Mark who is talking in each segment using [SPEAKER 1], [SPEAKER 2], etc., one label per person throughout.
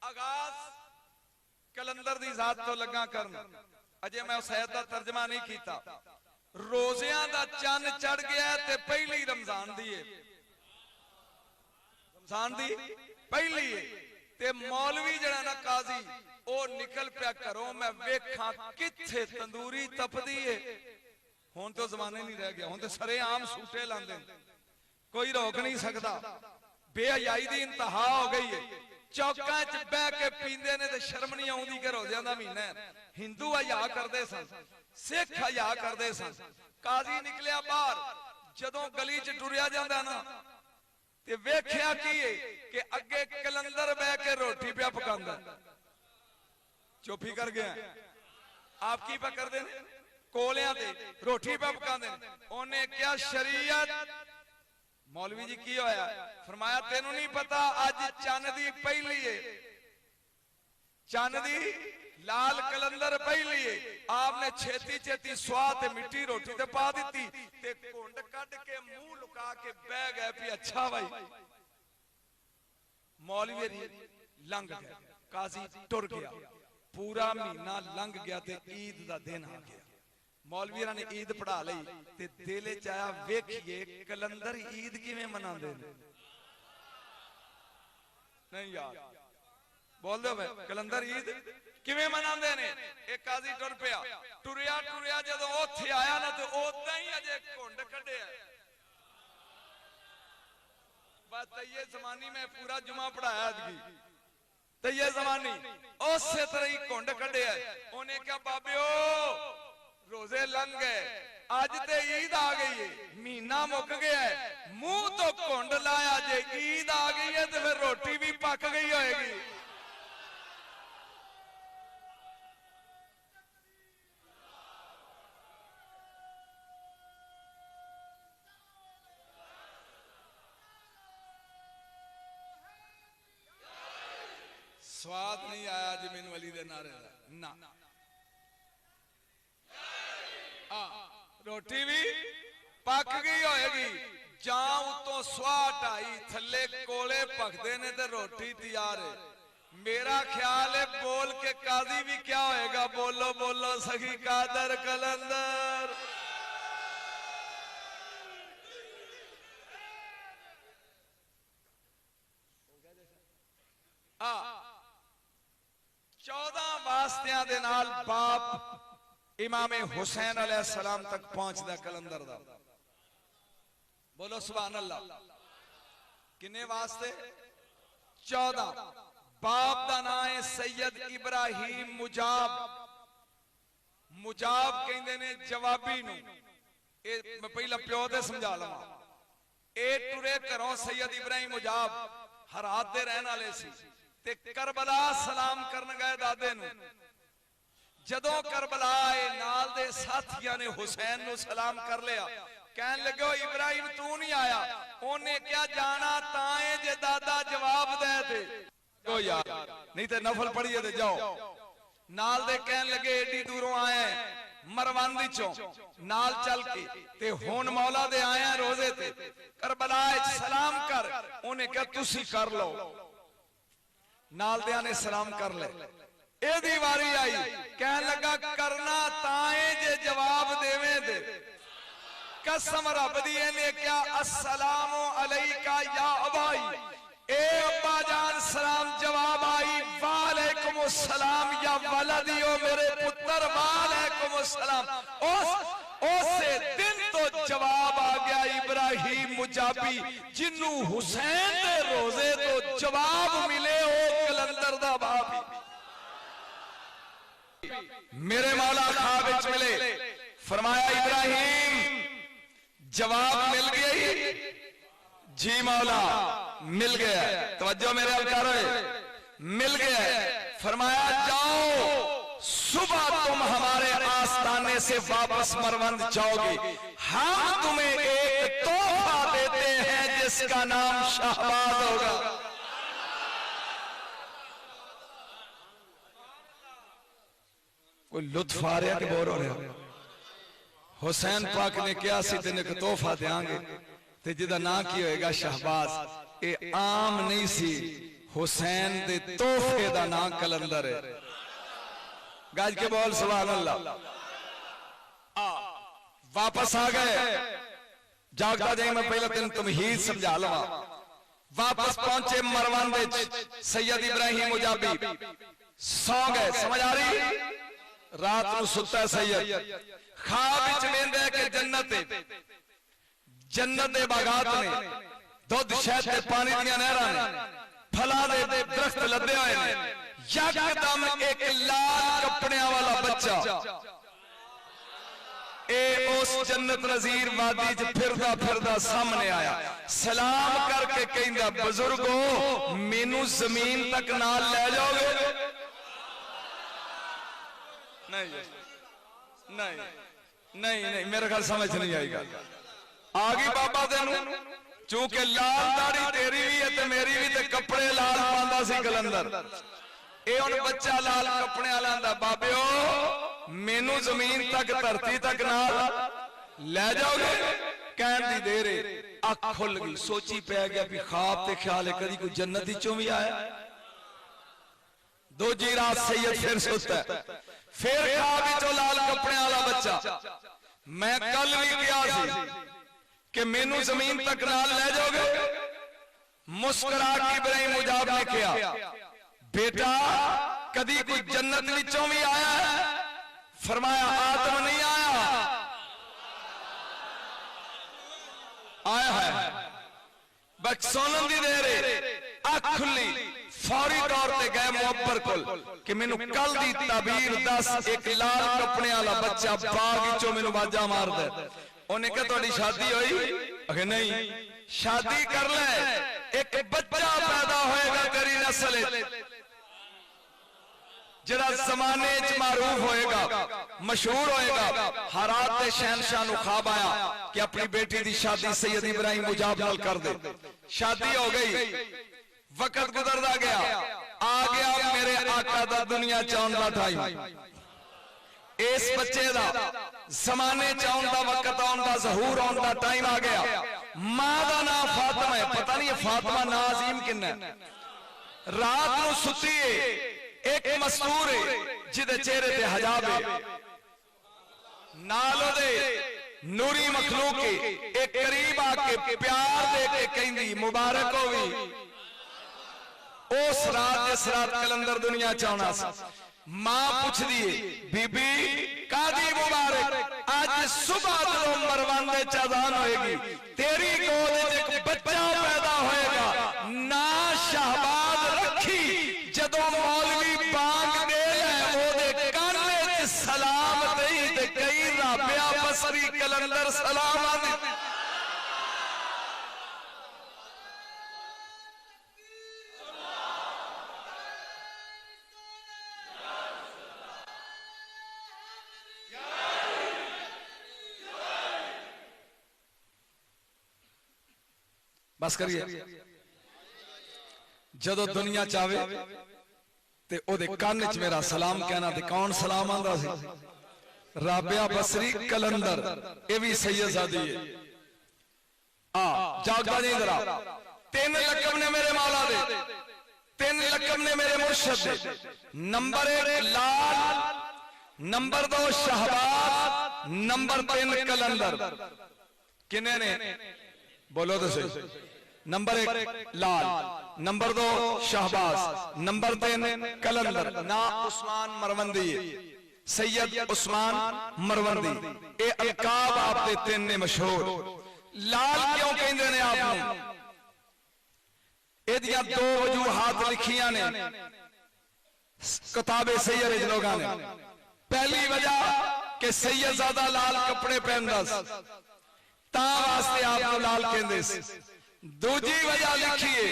[SPEAKER 1] आगाज कलंदर दी जात तो लगा करन, अजे मैं उस आयत दा तर्जमा नहीं कीता। रोज़ियां दा चंद चढ़ गया ते पहली रमजान दी है, रमजान दी पहली है। ते मौलवी जड़ा ना काजी ओ निकल पिया घरों, मैं वेखा किथे तंदूरी तपदी है। हुण तो जमाने नहीं रह गया, हुण तो सरे आम सूटे लांदे, कोई रोक नहीं सकता। बेहयाई दी इंतहा हो गई है। चौकां च बह के पींदे ने ते शर्म नहीं आउंदी कि रोज़ियां दा महीना है। हिंदू हया करदे सन, सिख हया करदे सन। काजी निकलिया बाहर, जदों गली च टुरिया जांदा ना ते वेख्या की है कि अगे कलंदर बह के रोटी पिया पकांदा। चुप ही कर गया। आप की पा करदे ने? कोलियां ते रोटी पिया पकांदे ने। उन्हें क्या शरीयत? मौलवी जी की होया? फरमाया तेनू नहीं पता अज चन्न दी पहली है, चन्न दी लाल कलंदर पहली है। आपने छेती छेती स्वाह ते मिट्टी रोटी ते पा दी ते घुंड कट के मुंह लुका के बह गए भी अच्छा भाई। मौलवी लंघ गया, काजी टुर गया, पूरा महीना लंघ गया ते ईद दा दिन आ गया। मौलवी ने ईद पढ़ा ली ते दिल च आया वेखिए कलंदर ईद किवें मनांदे ने। नहीं यार बोल दो भाई, कलंदर ईद किवें मनांदे ने? एक काजी टुर पिया, टुरिया टुरिया जदों उत्थे आया ना ते ओदां ही अजे घुंड कढिया। बस तैये जमानी में पूरा जुमा पढ़ाया अजगी, तैये जमानी उस तरह ही घुंड कढिया। उन्हें क्या बाबे ओ रोजे लंघ गए, अज ते ईद आ गई है, महीना मुक गया है, मुंह तो घुंड लाया, जे ईद आ गई है तो फिर रोटी भी पक गई होएगी। स्वाद नहीं आया जमीन वली दे नारे दा ना। रोटी भी पक गई होएगी, जां उतों स्वाह ढाई थले कोले पकदे ने ते रोटी तैयार है। मेरा ख्याल है बोल के काजी भी क्या होएगा? बोलो बोलो सखी कादर कलंदर। आ 14 वास्तियां दे नाल बाप इमामे हुसैन अलैहिस्सलाम तक पहुंचदा कलंदर दा। बोलो सुभान अल्लाह। किन्ने वास्ते? 14। बाप दा नाम है सैयद इब्राहिम मुजाब। मुजाब कहंदे ने जवाबी नू। ए मैं पहला प्यो ते समझा लवां। ए टुरे घरों सैयद इब्राहिम मुजाब हरात दे रहन वाले सी ते करबला सलाम करन गए दादे नू। जदों करबला आए नाल दे साथियां ने हुसैन नू सलाम कर लिया। कहन लगे इब्राहिम तू नहीं आया? उन्हें क्या जाना ताए जे दादा जवाब दे दे तो यार, नहीं ते नफल पढ़िए ते जाओ। नाल दे कहन लगे एडी दूरों आए मरवान विचों नाल चल के ते हुण मौला दे आया रोजे ते करबला सलाम कर। उन्हें क्या तुसी कर लो। नाल दे ने सलाम कर ले। एदी वारी आई, कहन लगा करना ताए जे जवाब देवे दे। कसम रब दी ने क्या अस्सलामु अलैका या अबाई। ए अब्बा जान सलाम जवाब आई वालेकुम अस्सलाम या वलदियो मेरे पुत्र वालेकुम अस्सलाम। उस दिन तो जवाब आ गया इब्राहिम मुजाबी जिन्नू हुसैन दे रोजे तो जवाब मिले ओ कलंदर दा बाप। मेरे मौला ख्वाब विच मिले, फरमाया इब्राहिम जवाब मिल गया जी मौला मिल गया। तवज्जो मेरे अलकार मिल गया। फरमाया जाओ सुबह तुम हमारे आस्थाने से वापस मरवंद जाओगे। हम तुम्हें एक तोहफा देते हैं जिसका नाम शाहबाज होगा। कोई लुत्फ आ रहा कि बोर हो रहा? हुसैन पाक ने क्या सी तेन एक तोहफा देंगे ते जिदा ना की होएगा शाहबाज। ये आम नहीं सी, हुसैन दे तोहफे दा नाम कलंदर है। गज के बोल सुभान अल्लाह। वापस आ गए, जागता जाए मैं पहले तेन तमहीद समझा लवा। वापस पहुंचे मरवान दे सैयद इब्राहिम मुजाबी सौ गए। समझ आ रही? रात को सुता है सैयद, ख्वाब विच वेंदा है कि जन्नत दे बागात ने, दुध शहद ते पानी दियां नहरां ने, फलां दे दरख्त लदे होए ने। यकदम एक लाल कपड़ियां वाला बच्चा उस जन्नत नजीर वादी च फिरदा फिरदा सामने आया। सलाम करके कहंदा, बुजुर्गो मैनू जमीन तक नाल ले जाओगे? नहीं नहीं नहीं नहीं, मेरे ख्याल समझ नहीं आएगा। आ गई बाबा तेनू, चूंकि लाल दाढ़ी तेरी भी है ते मेरी भी, ते कपड़े लाल पांदा सी कलंदर। ये हुण बच्चा लाल कपड़े लांदा, बाबे मैनू जमीन तक धरती तक नाल ले जाओगे? कहन दी देर अख खुल गई, सोची पै गया भी ख्वाब ते ख्याल है कदी कोई जन्नत चों भी आया। दूजी रात सैयद फिर सुता है, फिर ख्वाब चो लाल कपड़े वाला बच्चा। मैं कल भी गया सी कि मैनू जमीन तक नाल ले जाओगे? मुस्कुरा के इब्राहिम मुजाब ने कहा, बेटा कदी कोई जन्नत विचों भी आया है? फरमाया आदम नहीं आया, आया है। बस सोनन दी देर अख खुली, फौरी तौर पे गए मुअब्बर कोल कि मैनू कल दी ताबीर दस। एक लाल कपड़े वाला बच्चा बाग चो मैनू बाजा मार दे। उन्हें कहा तुहाडी शादी होई? अखे नहीं। शादी कर ले, एक बच्चा पैदा होएगा तेरी नस्ल जरा जमाने च मारूफ होएगा, मशहूर होएगा। हरात दे शहनशाह नूं ख्वाब आया कि अपनी बेटी दी शादी सैयद इब्राहिम मुजाब नाल कर दे। शादी हो गई, वक्त गुजरदा गया, आ गया मेरे आका दा दुनिया च आउण दा टाइम। इस बच्चे दा जमाने च आउण दा वक्त आउण दा ज़हूर आउण दा टाइम आ गया। मां दा नाम फातिमा है, पता नहीं फातिमा ना अजीम किन्ना है। रात नूं सुती है, एक मस्तूर है जिदे चेहरे ते हजाब है, नालो दे नूरी मखलूक एक करीब आके प्यार दे के कहंदी मुबारक होवी। उस रात जिस रात कलंदर दुनिया च आउणा सी, मां पुछदी है बीबी कादी मुबारक? आज सुबह जो मरवान दे च अज़ान होएगी, तेरी गोद च एक बच्चा पैदा होएगा। ना शहबाज रखी जदों मौलवी बांग दे ओदे काने च सलाम दई ते कई राबिया बसरी कलंदर सलाम आंदी। बस करिए। जदों दुनिया चावे ते ओदे कान च मेरा सलाम कहना, ते कौन सलाम आंदा सी? राबिया बसरी कलंदर, ये भी सैयदजादी है। जागदा नहीं जरा। 3 लकब ने मेरे मौला दे, 3 लकब ने मेरे मुर्शद दे। नंबर 1 लाल, नंबर 2 शहबाज, नंबर 3 कलंदर। किने ने बोलो तो सही। नंबर 1 लाल, नंबर 2 शहबाज, नंबर 3 कलंदर। ना उस्मान मरवंदी, सैयद उस्मान मरवंदी, ये अलकाब आपके 3 ने मशहूर। लाल क्यों कहते ने आपने? एदियां 2 वजूहात लिखियां ने किताबे सैयद लोगों ने। पहली वजह कि सैयदजादा लाल कपड़े पहनदा ता वास्ते आप लाल कहंदे सी। दूजी वजह लिखिए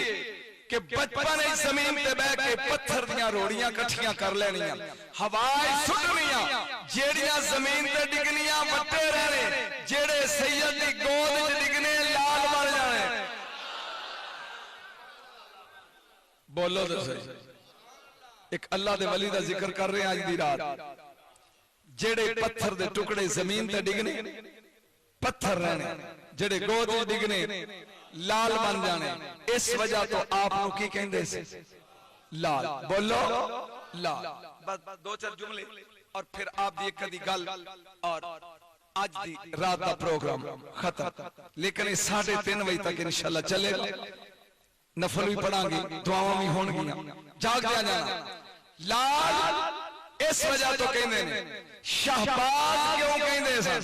[SPEAKER 1] कि बचपन जमीन पे बह के पत्थर दियां रोड़ियां कट्ठियां कर लेनियां, हवाएं सुटनियां, जेड़ियां जमीन ते डिगनियां वट्टे रहने, जेड़े सैयद दी गोद च डिगने लाल बन जाने। बोलो तो सही। एक अल्लाह दे वली दा जिक्र कर रहे हैं आज दी रात। जेड़े पत्थर दे टुकड़े जमीन ते डिगने, पत्थर रहने, जेड़े गोद च डिगने लाल बन जाने। इस वजह तो आप की कहंदे से लाल, बोलो लाल। बस 2-4 जुमले और फिर आप दी कदी गल और आज दी रात का प्रोग्राम खत्म। लेकिन 3:30 बजे तक इंशाल्लाह चलेगा। नफल भी पढ़ांगे, दुआवां भी होंगियां, जाग जाना। लाल इस वजह तो कहते हैं, शहबाज क्यों कहते सन?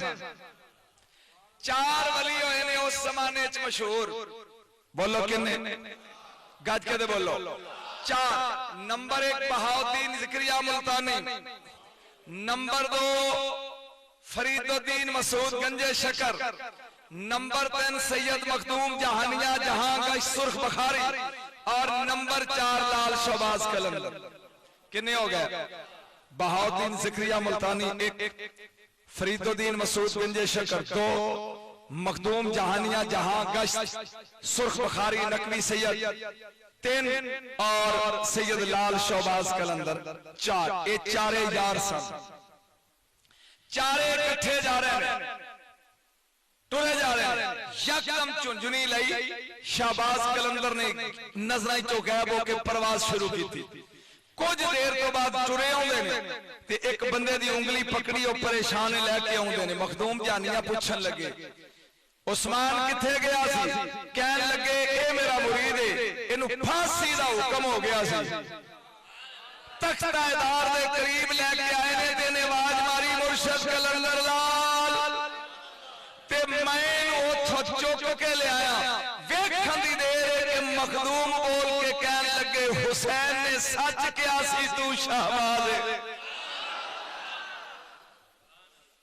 [SPEAKER 1] 4 वली होए ने उस जमाने च मशहूर, बोलो किन्ने? गज के दे बोलो। 4 नंबर 1 बहाउद्दीन जिक्रिया मुल्तानी, नंबर 2 फरीदुद्दीन मसूद गंजे शकर, नंबर 3 सैयद मखदूम जहानिया जहां गश सुर्ख बखारी और नंबर 4 लाल शहबाज कलंदर। कितने हो गए? बहाउद्दीन जिक्रिया मुल्तानी 1, फरीदुद्दीन मसूद गंजे शकर 2, मखदूम जहानिया जहां गश सुर्ख बखारी नकवी सैयद 3 और सैयद लाल शहबाज कलंदर 4। ये 4 यार सन, 4 इकट्ठे जा रहे हैं, टुरे जा रहे हैं। यकदम झुंझुनी लई शहबाज कलंदर ने नजर चो गैब होके परवाज शुरू की थी। कुछ देर तो बाद टुरे आउंदे ने ते एक बंदे दी उंगली पकड़ी और परेशान लैके आउंदे ने। मखदूम जानिया पूछन लगे उस्मान किथे गया सी? कहन लगे ए मेरा मुरीद है, इनू फांसी दा हुक्म हो गया सी। तख्तादार दे करीब लेके आए ने ते ने आवाज मारी मुर्शद कलंदर लाल, ते मैं उथों चुक के ले आया। वेखण दी देर के मखदूम बोल के कहन लगे हुसैन ने सच कहा सी, तू शहबाज है।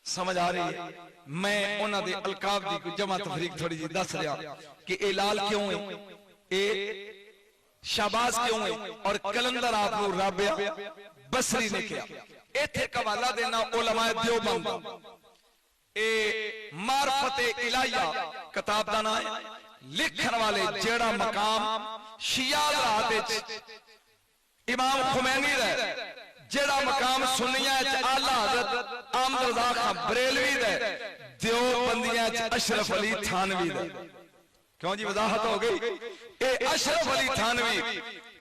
[SPEAKER 1] समझ आ रही है? मैं उन्हां दे अलकाब दी कोई जमा तफरीक थोड़ी जी दस रहा कि ए लाल क्यों है, ए शहबाज क्यों है और कलंदर आपको राबिया बसरी ने किया। इथे हवाला देना उलमाए देवबंद, ए मारफत इलाहिया किताब दा नाम है। लिखण वाले जेड़ा मकाम शिया रात विच इमाम खुमैनी दा, जेड़ा मकाम सुन्नियां च आला हज़रत अहमद रज़ा खां बरेलवी दा, देवबंदियां च अशरफ अली थानवी दा। क्यों जी वजाहत हो गई? ए अशरफ अली थानवी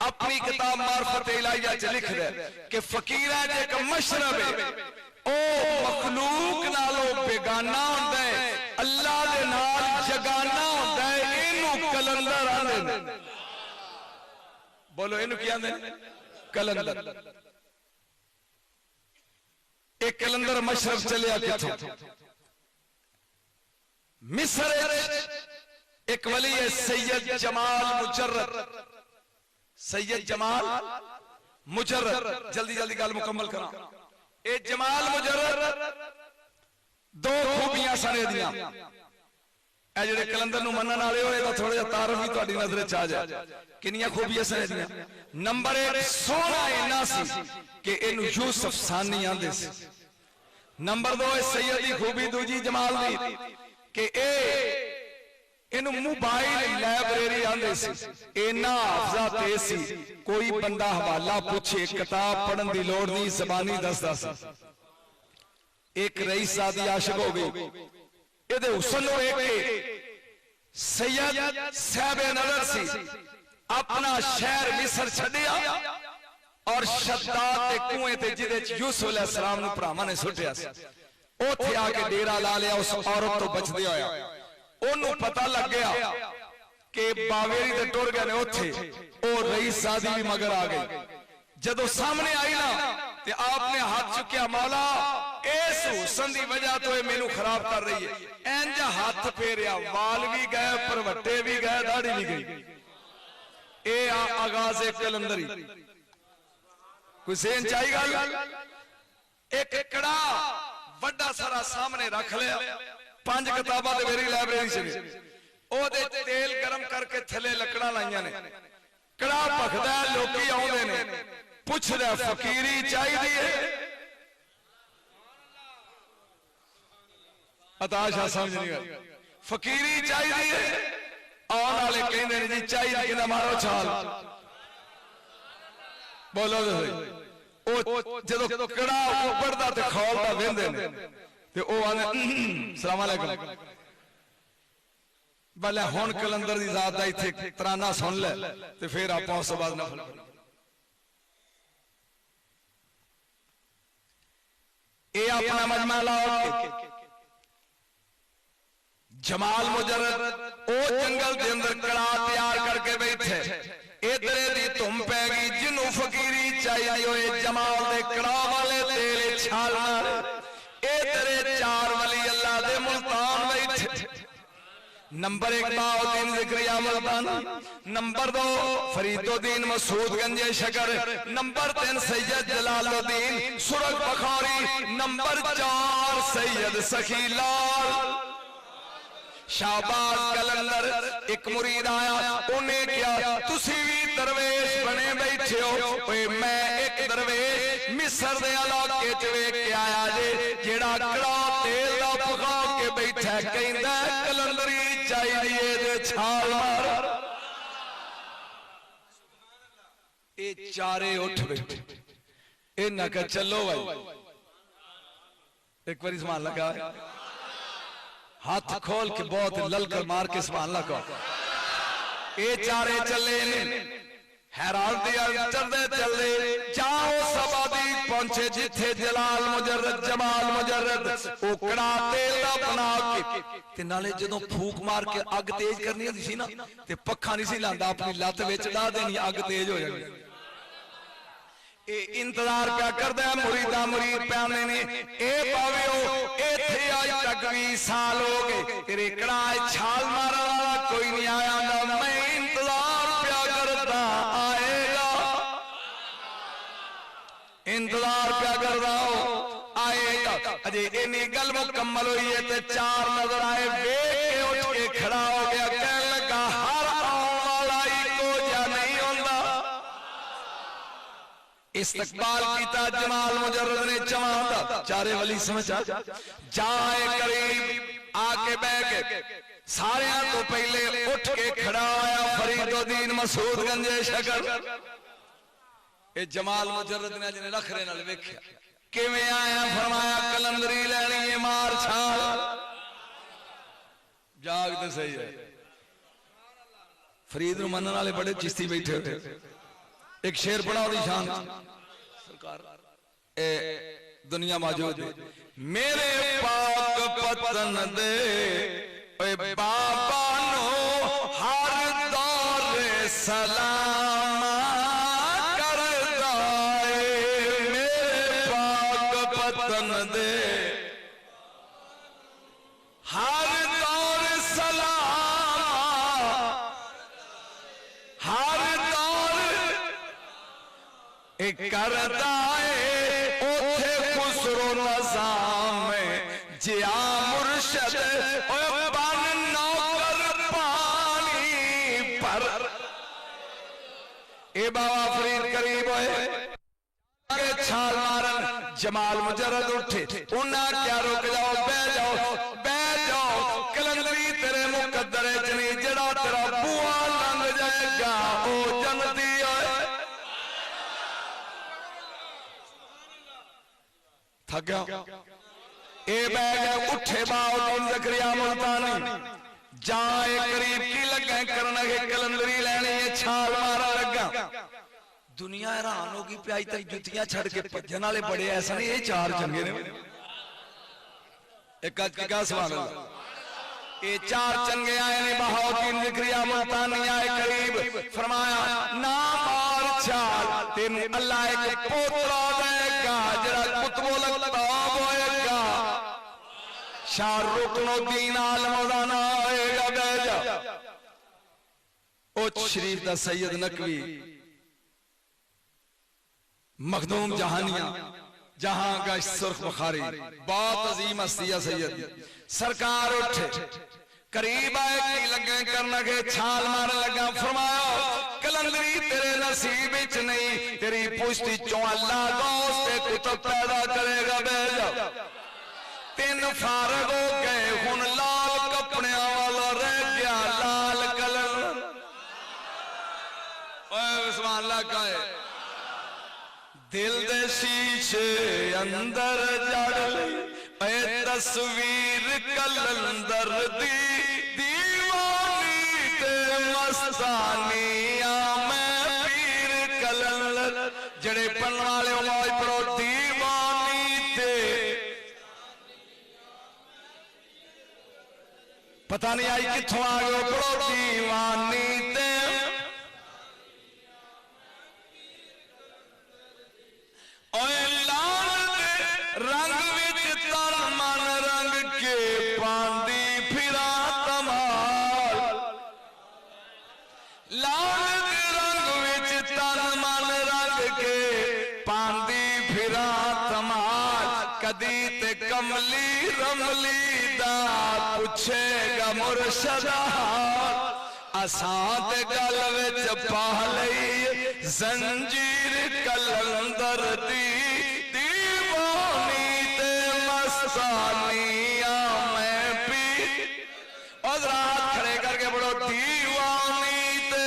[SPEAKER 1] अपनी किताब मारफत इलाहिया च लिख दे कि फकीरां च एक मशरब है, ओ मखलूक नालों बेगाना हुंदा है, अल्लाह दे नाल जगाना हुंदा है। इनू कलंदर आंदे ने। बोलो इनू की आंदे ने? कलंदर। एक कलंदर मशरब चलिया किथों? मिस्र एक वली है सैयद जमाल मुजर्रद, सैयद जमाल मुजर्रद। जल्दी जल्दी गल मुकम्मल करा। ए जमाल मुजर्रद 2 खूबियां सने दियां। ए जेड़े कलंदर नूं मनन वाले हो, एदा थोड़ा जिहा तारफ भी तुहाडी नजर च आ जाए। किन्नियां खूबियां सने दियां? नंबर 1 सोहना इन्ना सी कि इनू यूसुफ सानी आंदे सी। नंबर 2 सैयद दी खूबी दूजी जमाल दी कि ए इनू मोबाइल लाइब्रेरी आंदे सी। इन्ना हाफजा तेज सी, कोई बंदा हवाला पूछे किताब पढ़न दी लोड़ नहीं, ज़बानी दसदा सी। एक रईस सादी आशिक हो गई, इहदे हुस्न नूं वेख के सैयद साहब नजर सी, अपना शहर मिस्र छड्डिया और शद्दाद दे कुएं ते जिहदे च यूसुफ अलैहिस्सलाम नूं भरावां ने सुट्टिया सी, उत्थे आके डेरा ला लिया। उस औरत तो बचदे होया ओनू पता लग गया कि बावेरी दे टुर गए ने उत्थे। ओ रईस सादी भी मगर आ गई। जदों सामने आई ना ते आपने हाथ चुकिया, मौला इस हुस्न दी वजह तो मैनू खराब कर रही है। इंज हाथ फेरिया, वाल भी गए, परवट्टे भी गए, दाढ़ी भी गई। ए आगाज कलंदरी कोई सेन चाही गल। एक कड़ा वड्डा सारा सामने रख लिया, 5 किताबां ते मेरी लाइब्रेरी च ओदे तेल गरम करके थले लकड़ा लाइयां ने। कड़ा भखदा, लोकी आउंदे ने, पुछदा फकीरी चाहिदी है? अताशा समझ नहीं गई। फकीरी चाहिदी है? आउण वाले कहंदे ने जी चाहिदी, कहंदा मारो छाल। बोलो ओ जदों कड़ा उबड़दा ते खौलदा वेंदे ने ते ओ आंदे सलाम अलैकुम। भले हुण कलंदर दी जात दा इत्थे तराना सुन ले ते फिर आपां उस बाद नफल। ये अपना मजमा लाओ जमाल मुजर्रद ओ जंगल के अंदर कड़ा तैयार करके बैठे इधरे दी धुम पै गई जिन्नू फकीरी चाहिए जमाल दे कड़ा वाले तेल छाल मारे इधरे चार वली अल्लाह दे मुल्तान बैठे नंबर 1 बाउद्दीन ज़िक्रिया मुल्तान नंबर 2 फरीदुद्दीन मसूद गंजे शकर नंबर 3 सैयद जलालुद्दीन सुरग बखारी नंबर 4 सैयद सखीलाल शाहबाज कलंदर एक मुरीद आया उन्हें क्या तुसी भी दरवेश बने बैठे हो मैं एक दरवेश मिस्र दे इलाके च वेख के आया जे जेड़ा कड़ा तेल दा पका के बैठा कहंदा कलंदरी चाहिए जे छाल मार ए चारे उठ बैठे ए ना कह चलो भाई एक बार समान लगा हाथ खोल के बहुत ललकर मार के सुभान अल्लाह कहो ये चारे चले ने हैरान दिया चलदे चलदे जाओ सबादी पहुंचे जिथे जलाल मुजर्रद जमाल मुजर्रद ओ कड़ा तेल दा बना के ते नाले जदों फूक मार के अग तेज करनी होंदी सी ना ते पक्खा नहीं सी लांदा अपनी लत विच ला देनी अग तेज हो जानी ए इंतजार क्या करदा है मुरीदा मुरीद प्याने ने ए पावियो इथे आज तक 20 साल हो गए तेरे कड़ाए छाल मारने वाला कोई नहीं आया ना मैं इंतजार क्या करता आएगा इंतजार क्या कर रहा हो आएगा अजय इन्नी गल मुकम्मल हुई है ते चार नजर आए वेख के उठ के खड़ा हो गया कहने लगा हर आने वाला इको जा नहीं होता इस्तकबाल कीता जमाल मुजर्रद ने चमांदा चारे वली समझा जाए करीब आके बैठ के सारे तो पहले उठ के खड़ा आया फरीदुद्दीन मसूद गंजे शकर ए जमाल मुजर्रद ने जिन्हें नखरे नाल वेख्या किवें आया फरमाया कलंदरी लैनी है मार छाल जाग तो सही है फरीद नूं मनण वाले बड़े चिश्ती बैठे हुए एक शेर पढ़ा और शान सरकार ए दुनिया मौजूद मेरे पाक पतन दे ओए बाबा नो हर दौर सलाम करदा ए मेरे पाक पतन दे हर दौर सलाम हर करदा है ओथे खुसरो नज़ाम जिया मुर्शद बन नौकर पानी पर ए बाबा फरीद करीब है छाल मारन जमाल मुजर्रद उठे उन्हें क्या रुक जाओ बह जाओ कलंदरी तेरे मुकद्दरे च नहीं जड़ा तेरा बुआ लंघ जाएगा ओ जन्नती थक गया ए बैग उठे बाउद्दीन ज़िक्रिया मुल्तानी जाए करीब की लगा करना के कलंदरी लेनी है छाल मारा लगा दुनिया हैरान होगी प्याई तक जुतियां छड़ के भजन वाले बड़े ऐसा नहीं ये चार चंगे ने एक आज क्या सवाल ये चार चंगे आए ने बाउद्दीन ज़िक्रिया मुल्तानी आए करीब फरमाया ना मार छाल तेन अल्लाह एक पोतरा देगा जरा कुतबो लगता होएगा शाहरुखुद्दीन आलम दा नाम आएगा बेजा ओ शरीफ दा सैयद नकवी मखदूम जहानिया जहां का सुर्ख बुखारी बहुत अजीम हस्तिया सैयद सरकार उठे करीब आए की लगे करना के छाल मार लगा फरमाया कलंदरी तेरे नसीब विच नहीं तेरी पुश्ती चों अल्लाह गौस ते कुतब पैदा करेगा बेजा तीन फारग हो गए हुन लाल कपड़े वाला रह गया लाल कलर उस्मान अल्लाह का है दिल दे शीशे अंदर जड़ ए तस्वीर कलंदर दी दीवानी ते मस्तानिया मैं पीर कलंदर जड़े पढ़ने वाले मौज पढ़ो दीवानी ते पता नहीं आई किथों आ गए बड़ो दीवानी ते ओए लाल रंग विच तन मन रंग के पांदी फिरा तमाल लाल रंग विच तन मन रंग के पांदी फिरा तमाल कदी ते कमली रमली दा पुछेगा मुर्शदा असां ते गल विच पा लई जंजीर कलंदर दी दीवानी ते मस्तानिया मैं पी और रात खड़े करके बड़ो दीवानी ते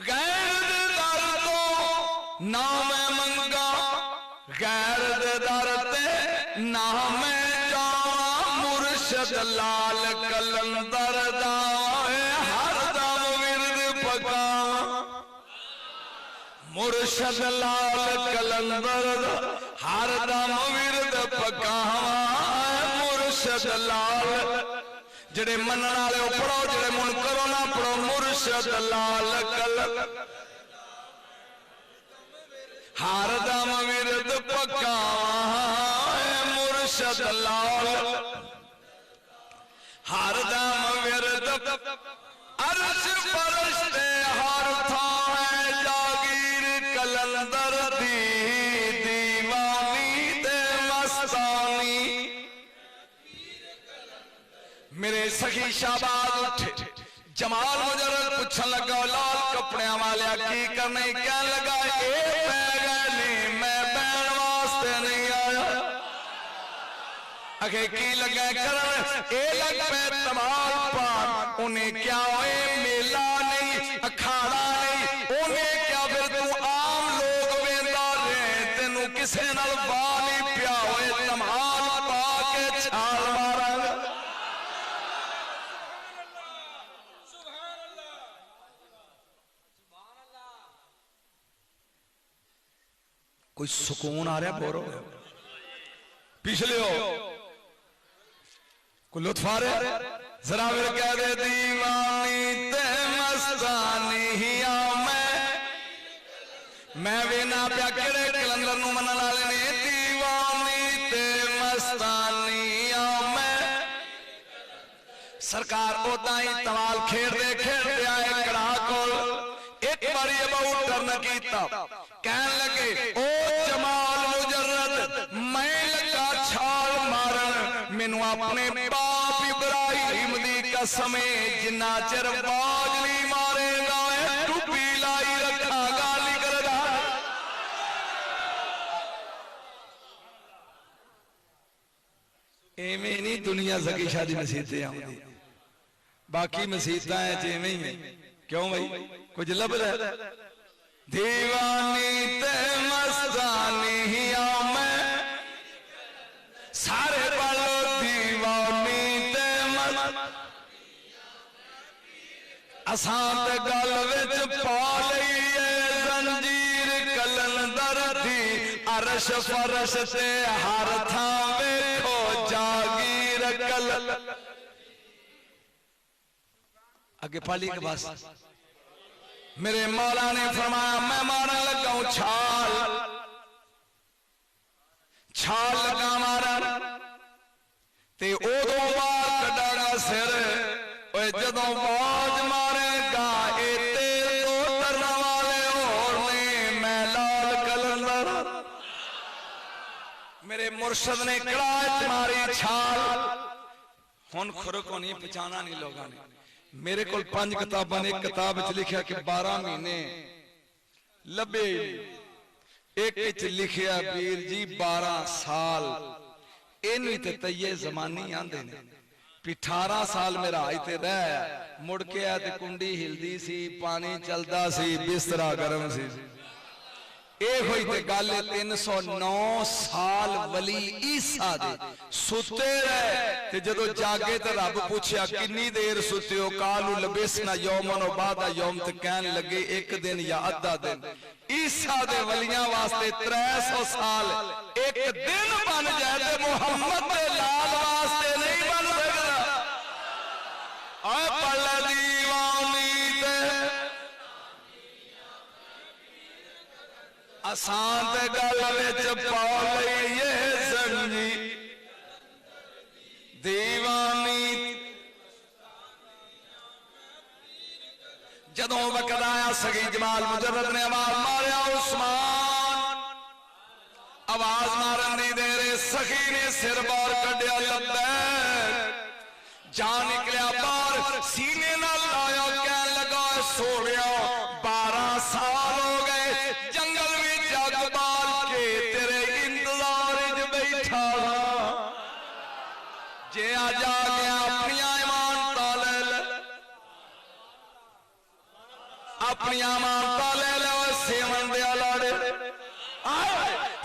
[SPEAKER 1] गैर दर तो ना मैं मंगा गैर दर ते ना मैं जावा मुर्शद लाल कलंदर दा हर दम विरद पका मुर्शद लाल कलंदर दा हर दम विरद पका मुर्शद लाल जेड़े मनण वाले पढ़ो जेड़े मुनकरो ना पढ़ो मुर्शद लाल कलंदर हर दम विरद पका मुर्शद लाल हर दम विरद अर्श फर्श ते हर थां जागीर कलंदर दी दीवानी ते मस्तानी मेरे सखी शाहबाज उठे जमाल मुजरद पूछन लगा लाल कपड़े वाले की करने क्या लगा मैं बहन वास्ते नहीं आया अगे की लगा करन ए लग पे तमाल पान उन्हें क्या होए मेला नहीं अखाड़ा नहीं उन्हें क्या फिर तू आम लोग वेंदा रहे तेनू किसे नाल वाह नहीं पिया होए तमाल पा के छाल मारांगा कोई सुकून आ रहा बोरो पिछले हो कोई लुत्फ आ रहा जरा फिर कह दे दीवानी ते मस्तानी हिया मैं भी ना प्या केड़े कलंदर नू मनन वाले ने दीवानी ते मस्तानी हिया मैं सरकार ओदा ही तवाल खेडते आए कड़ा कोल एक बारी अबू टर्न कीता कहन लगे ओ जमाल मुजर्रद मैं लगा छाल मारन मैनू अपने बाप इब्राहिम दी कसम जिन्ना चिर बाज नहीं मारेगा टुपी लाई रखा गाली करदा एवें नहीं दुनिया सकी शादी मसीते आउंदी बाकी मसीतां जिवें ही क्यों भाई कुछ लब दीवानी ते मस्तानी हिया मैं सारे वालों दीवानी ते असां ते गल विच पा लईए जंजीर कलंदर दी अरश फरश ते हर थां वेखो जागीर कल आगे पाली के पास मेरे मौला ने फरमाया मैं मारन लगा हूं छाल छाल लगा मारन ते उदों बाहर कड्डांगा सिर ओए जदों बाज मारेगा ए तेरे तो तरन वाले होर ने मैं लाल कलंदर मेरे मुर्शद ने कड़ाच मारी छाल हुन खुर को नहीं पहचाना नहीं लोगों ने मेरे को 5 किताबां ने एक किताब च लिखा कि 12 महीने लबे एक लिखिया पीर जी 12 साल इनू ते तैये जमानी आंदे ने 18 साल मेरा इते रह मुड़ के आ ते कुंडी हिलदी सी पानी चलदा सी बिस्तरा गर्म सी ए होई ते गल 309 साल वली ईसा दे सुते रहे ते जदों जागे ते रब पूछया किन्नी देर सुते हो कालू लबेसना यौमन व बादा यौम ते कहन लगे एक दिन या अद्धा दिन ईसा दे वलियां वास्ते 300 साल एक दिन बन जाए ते मुहम्मद दे लाल वास्ते नहीं बन सकदा। आए पढ़ ले दीवानी ते आसान ते गल विच पा लई ये संजी दीवानी। जदों वक्त आया सगी जमाल मुजर्रद ने आवाज मारिया उस्मान, आवाज मारन दी देर सखी ने सिर बाहर कढ़िया लब्बैक, जान निकलिया बाहर सीने नाल लाया कह लगा सोनिया 12 साल हो गए जंगल में जग बाल के तेरे इंतजार च बैठा जे आ जा गया अपनी इमानता ले ले, अपनी इमानता ले लो सेवन दे लाड़े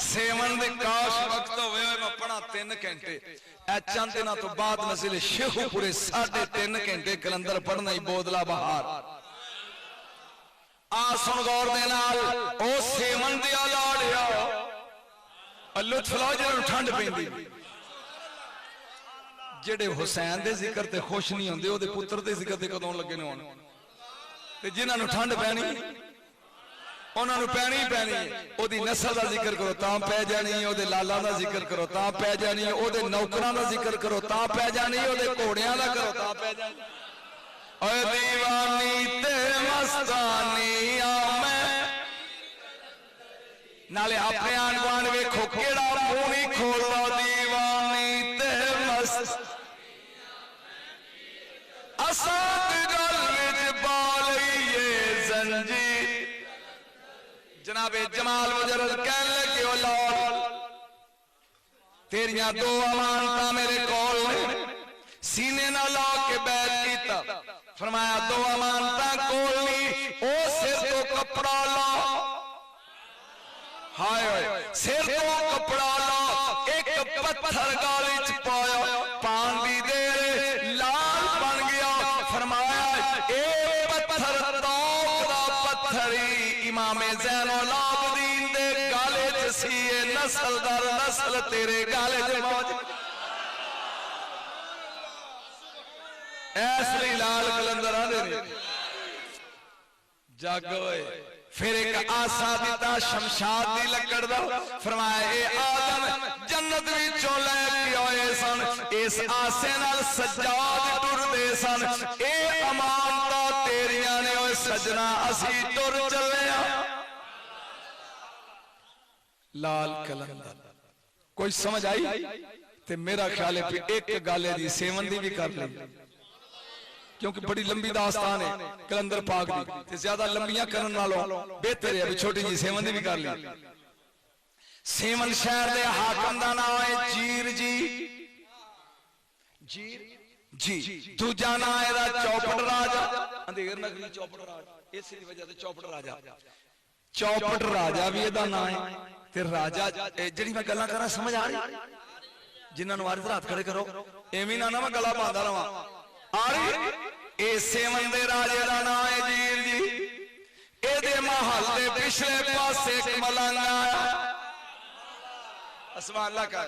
[SPEAKER 1] सेवन दे काश वक्त होवे मैं पढ़ा 3 घंटे ए चंद दिनों तो बाद नस्ल शेखूपुरे 3.5 घंटे कलंदर पढ़ना ही बोदला बहार आ सुन गौर दे नाल ओ सेवन दे लाड़िया लुत्फ लो जिन्होंने ठंड पैंदी जेड़े हुसैन दे जिक्र ते खुश नहीं होंदे ओदे पुत्र दे जिक्र ते कदों लगे ने होण ते जिन्हां ठंड पैनी उन्होंने पैनी पैनी ओदी नस्ल का जिक्र करो तां पै जानी, ओदे लाला का जिक्र करो तां पै जानी, ओदे नौकरां का जिक्र करो तां पै जानी, ओदे घोड़ियां का करो तां पै जानी। ओए दीवानी ते मस्तानी आ मैं नाले अपने आन बान वेखो केड़ा मुंह नहीं खोलदा दीवानी ते मस्त असाद गल विच पा लईए जंजीर। जनाबे जमाल मुजर्रद कहन लगे ओ लाल तेरियां 2 अमानतां मेरे कोल ने, सीने ना ला के बैठ कीता, फरमाया 2 अमानतां कोल नहीं ओ सिर तो कपड़ा ला, हाय सिर तो कपड़ा ला, एक पत्थर गाली च पाया पान दी देर लाल बन गया, फरमाया ए पत्थर तौक दा पत्थरी इमामे ज़ैनुल आबिदीन दे गाले च सी नस्ल दर नस्ल तेरे गाले च मौजूद। ऐसली लाल कलंदर आंदे ने जग होए फिर एक आसा दिता शमशाद दी लकड़ दा, फरमाया ए आदम जन्नत विचों लैके आए सन, इस आसे नाल सज्जाद टुरदे सन, ए अमानतां तेरियां ने ओए सजना असी टुर चले आ। लाल कलंदर कोई समझ आई ते मेरा ख्याल है एक गल दी सेवन दी भी कर ली क्योंकि बड़ी लंबी दास्तान है कलंदर पाक दी ते ज्यादा लंबियां करन नालों बेहतर है छोटी जी सेवन दी भी कर ली। सेवन शहर दे हाकम दा नाम है जीर जी जी जी, दूजा नाम है चौपड़ राजा, अंधेर नगरी चौपड़ राजा, इसी वजह से चौपड़ राजा, चौपड़ राजा भी एदा नाम है ते राजा जेड़ी मैं गल्लां करा समझ आ रही, जिन्हां नूं वारिस हाथ खड़े करो एवें ना मैं गला पांदा रहां आ रही। ए सेवन दे राजे दा नाम है जीर जी, एदे महल दे पिछले पासे एक मलंग आया, सुभान अल्लाह का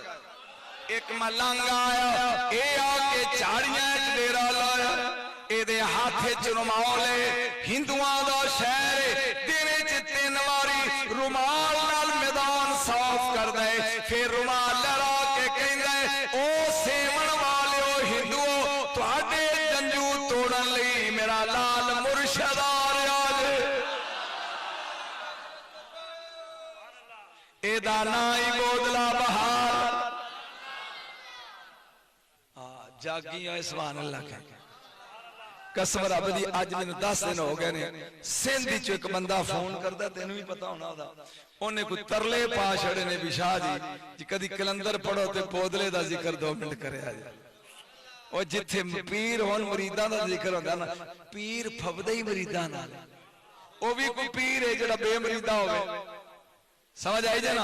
[SPEAKER 1] एक मलंग आया, ए आके झाड़ियां च डेरा लाया, एदे हाथ च रुमाल है, हिंदुआं दा शहर दिन च 3 वारी रुमाल नाल मैदान साफ कर दे, फिर रुमाल लहरा के कहंदा ओ सेवन वालिओ हिंदुओ तुहाडे जंजू तोड़न लई मेरा लाल मुर्शद आ रहा है। एदा नाम ही बोदला बहार जागी है सुभान अल्लाह का कसम रब दी अज मैनू 10 दिन हो गए ने सिंध च एक बंदा फोन करदा तेनू भी पता होना ओदा ओने कोई तरले पा छड़े ने भी शाह जी कदी कलंदर पढ़ो ते बोदले दा जिक्र 2 मिनट करया जी ओ जिथे पीर होन मुरीदां दा जिक्र होंदा ना पीर फबदे ही मुरीदां नाल ओ भी कोई पीर है जेड़ा बेमरीदा होवे समझ आई जाए ना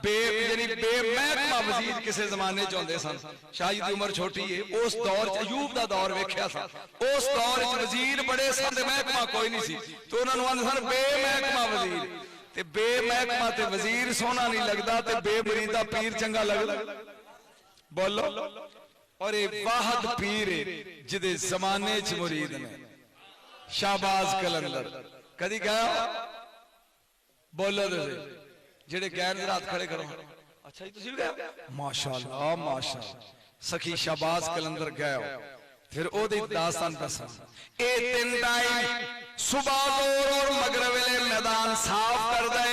[SPEAKER 1] बेमहकमा वजीर किसी जमाने च होंदे सन शाह जी दी उम्र छोटी है उस दौर च अयूब दा दौर वेख्या सा उस दौर च वजीर बड़े सन ते महकमा कोई नहीं सी तो उन्हां नूं आंदे सन बेमहकमा वजीर ते बेमहकमा ते वजीर सोहना नहीं लगदा ते बेमरीदा पीर चंगा लगदा बोलो। और ये वाहद पीर जिदे जमाने च मुरीद ने शाहबाज कलंदर कदी गया? बोलो जेडे गैर रात खड़े करो। अच्छा जी तुसी भी गए? माशाअल्लाह माशाअल्लाह। सखी शाहबाज कलंदर गए फिर ओदी दास्तान दसा। ए तीन टाइम सुबह और मगरिब वेले मैदान साफ कर दे।